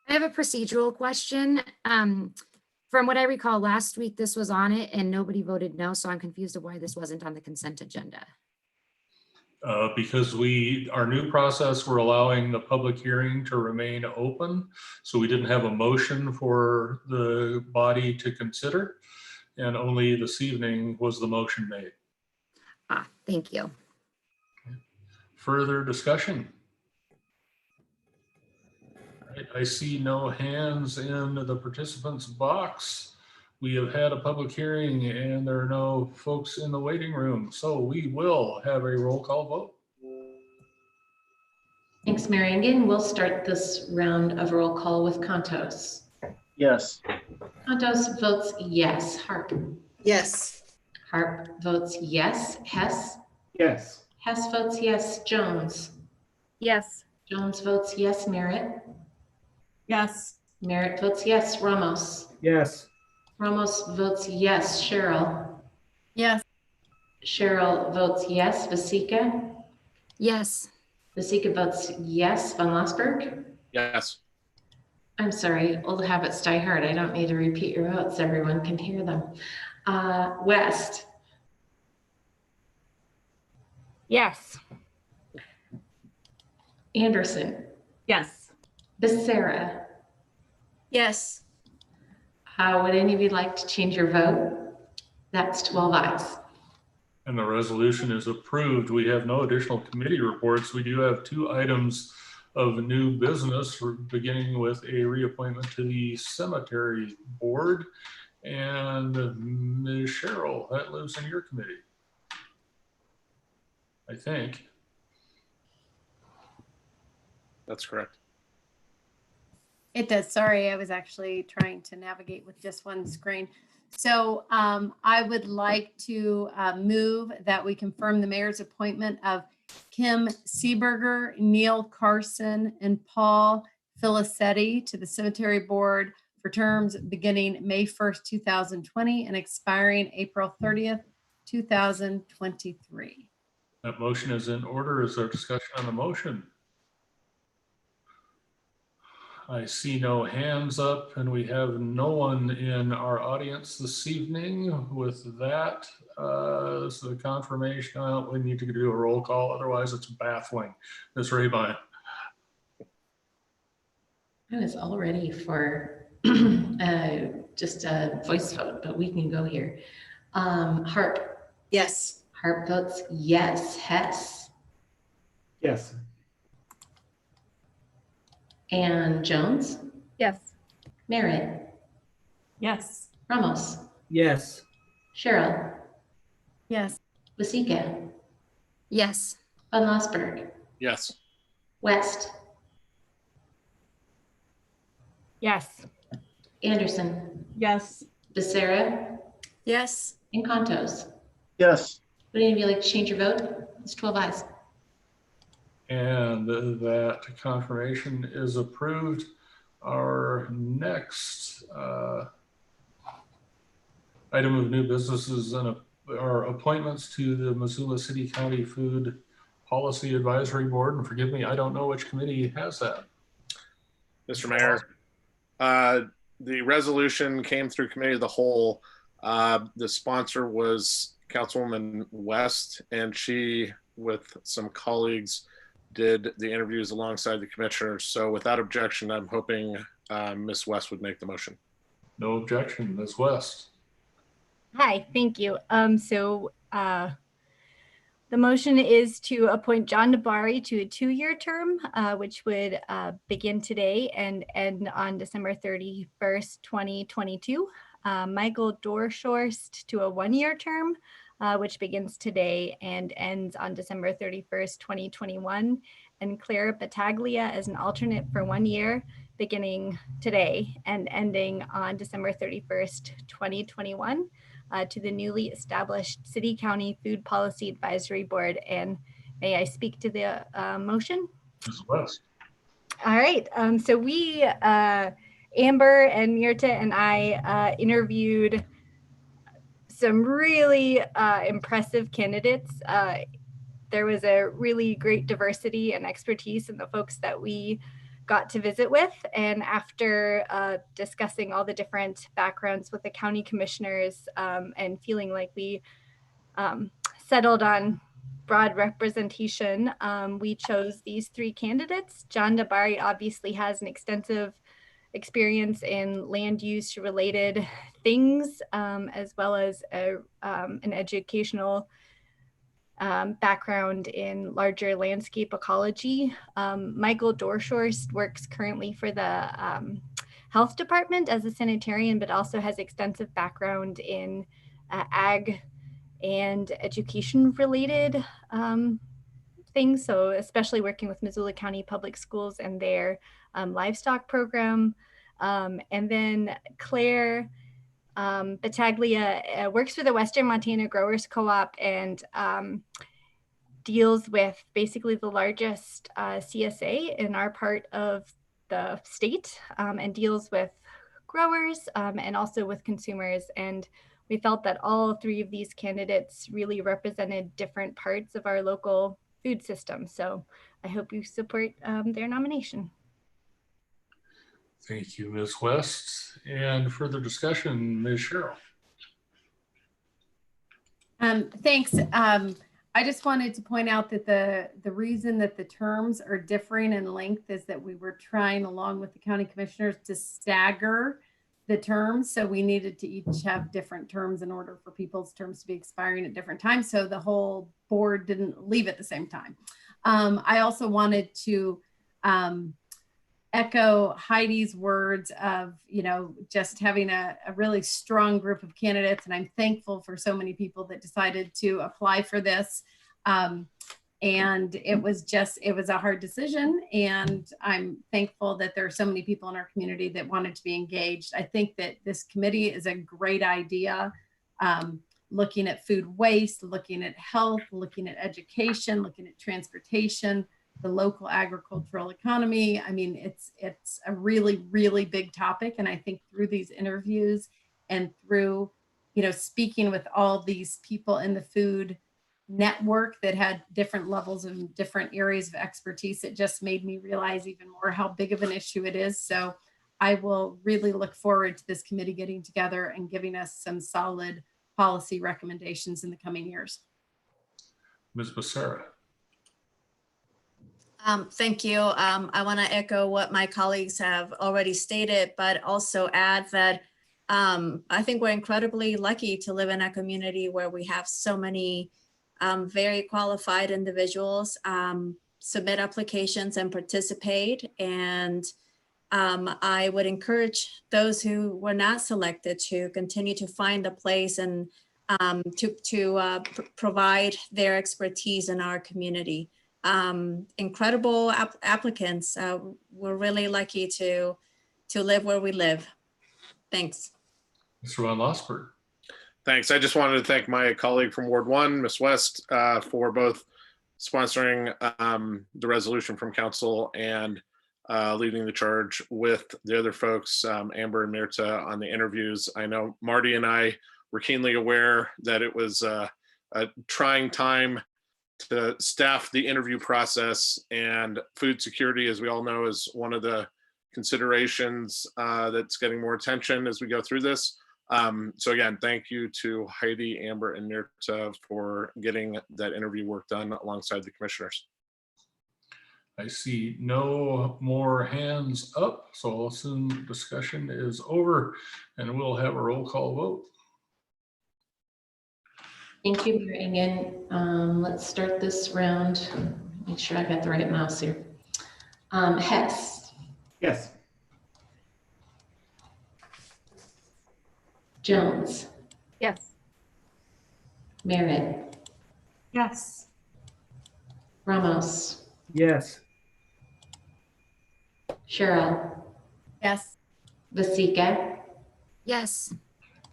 I have a procedural question. From what I recall, last week this was on it and nobody voted no, so I'm confused of why this wasn't on the consent agenda. Because our new process, we're allowing the public hearing to remain open. So we didn't have a motion for the body to consider, and only this evening was the motion made. Thank you. Further discussion? I see no hands in the participants box. We have had a public hearing and there are no folks in the waiting room. So we will have a roll call vote. Thanks, Mary. Again, we'll start this round of roll call with Contos. Yes. Contos votes yes. Harp. Yes. Harp votes yes. Hess? Yes. Hess votes yes. Jones? Yes. Jones votes yes. Merritt? Yes. Merritt votes yes. Ramos? Yes. Ramos votes yes. Cheryl? Yes. Cheryl votes yes. Vasika? Yes. Vasika votes yes. Von Lossberg? Yes. I'm sorry, old habits die hard. I don't need to repeat your votes. Everyone can hear them. West? Yes. Anderson? Yes. Becerra? Yes. Would any of you like to change your vote? That's 12 ayes. And the resolution is approved. We have no additional committee reports. We do have 2 items of new business. We're beginning with a reappointment to the cemetery board. And Ms. Cheryl, that lives in your committee, I think. That's correct. It does. Sorry, I was actually trying to navigate with just one screen. So I would like to move that we confirm the mayor's appointment of Kim Seeberger, Neil Carson, and Paul Filicetti to the cemetery board for terms beginning May 1st, 2020 and expiring April 30th, 2023. That motion is in order. Is there discussion on the motion? I see no hands up, and we have no one in our audience this evening. With that, this is a confirmation. We need to do a roll call, otherwise it's baffling. Ms. Rabine. I was all ready for just a voice vote, but we can go here. Harp? Yes. Harp votes yes. Hess? Yes. And Jones? Yes. Merritt? Yes. Ramos? Yes. Cheryl? Yes. Vasika? Yes. Von Lossberg? Yes. West? Yes. Anderson? Yes. Becerra? Yes. And Contos? Yes. Would any of you like to change your vote? It's 12 ayes. And that confirmation is approved. Our next item of new business is our appointments to the Missoula City County Food Policy Advisory Board. And forgive me, I don't know which committee has that. Mr. Mayor, the resolution came through committee of the whole. The sponsor was Councilwoman West, and she, with some colleagues, did the interviews alongside the commissioners. So without objection, I'm hoping Ms. West would make the motion. No objection, Ms. West. Hi, thank you. The motion is to appoint John Nabari to a 2-year term, which would begin today and end on December 31st, 2022. Michael Dorshorst to a 1-year term, which begins today and ends on December 31st, 2021. And Claire Battaglia as an alternate for 1 year, beginning today and ending on December 31st, 2021. To the newly established City County Food Policy Advisory Board. And may I speak to the motion? Ms. West. All right. So we, Amber and Mirta and I interviewed some really impressive candidates. There was a really great diversity and expertise in the folks that we got to visit with. And after discussing all the different backgrounds with the county commissioners and feeling like we settled on broad representation, we chose these 3 candidates. John Nabari obviously has an extensive experience in land use related things, as well as an educational background in larger landscape ecology. Michael Dorshorst works currently for the health department as a sanitarian, but also has extensive background in ag and education related things. So especially working with Missoula County Public Schools and their livestock program. And then Claire Battaglia works for the Western Montana Growers Co-op and deals with basically the largest CSA in our part of the state, and deals with growers and also with consumers. And we felt that all three of these candidates really represented different parts of our local food system. So I hope you support their nomination. Thank you, Ms. West. And further discussion, Ms. Cheryl. Thanks. I just wanted to point out that the reason that the terms are differing in length is that we were trying, along with the county commissioners, to stagger the terms. So we needed to each have different terms in order for people's terms to be expiring at different times. So the whole board didn't leave at the same time. I also wanted to echo Heidi's words of, just having a really strong group of candidates. And I'm thankful for so many people that decided to apply for this. And it was a hard decision. And I'm thankful that there are so many people in our community that wanted to be engaged. I think that this committee is a great idea. Looking at food waste, looking at health, looking at education, looking at transportation, the local agricultural economy. I mean, it's a really, really big topic. And I think through these interviews and through, speaking with all these people in the food network that had different levels and different areas of expertise, it just made me realize even more how big of an issue it is. So I will really look forward to this committee getting together and giving us some solid policy recommendations in the coming years. Ms. Becerra. Thank you. I want to echo what my colleagues have already stated, but also add that I think we're incredibly lucky to live in a community where we have so many very qualified individuals submit applications and participate. And I would encourage those who were not selected to continue to find a place and to provide their expertise in our community. Incredible applicants. We're really lucky to live where we live. Thanks. Mr. Van Lossberg. Thanks. I just wanted to thank my colleague from Ward 1, Ms. West, for both sponsoring the resolution from council and leading the charge with the other folks, Amber and Mirta, on the interviews. I know Marty and I were keenly aware that it was a trying time to staff the interview process, and food security, as we all know, is one of the considerations that's getting more attention as we go through this. So again, thank you to Heidi, Amber, and Mirta for getting that interview work done alongside the commissioners. I see no more hands up, so I'll assume discussion is over and we'll have a roll call vote. Thank you, Mayor Engen. Let's start this round. Make sure I got the right mouse here. Hess. Yes. Jones. Yes. Merritt. Yes. Ramos. Yes. Cheryl. Yes. Vasika. Yes.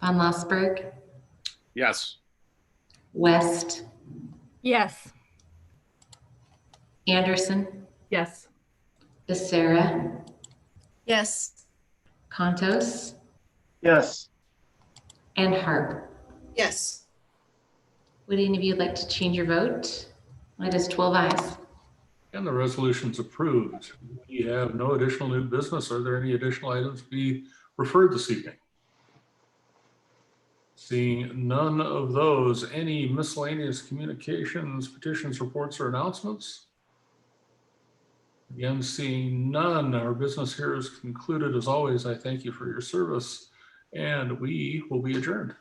Van Lossberg. Yes. West. Yes. Anderson. Yes. Becerra. Yes. Contos. Yes. And Harp. Yes. Would any of you like to change your vote? It is 12 ayes. And the resolution's approved. We have no additional new business. Are there any additional items to be referred this evening? Seeing none of those, any miscellaneous communications, petitions, reports, or announcements? Again, seeing none, our business here is concluded. As always, I thank you for your service, and we will be adjourned.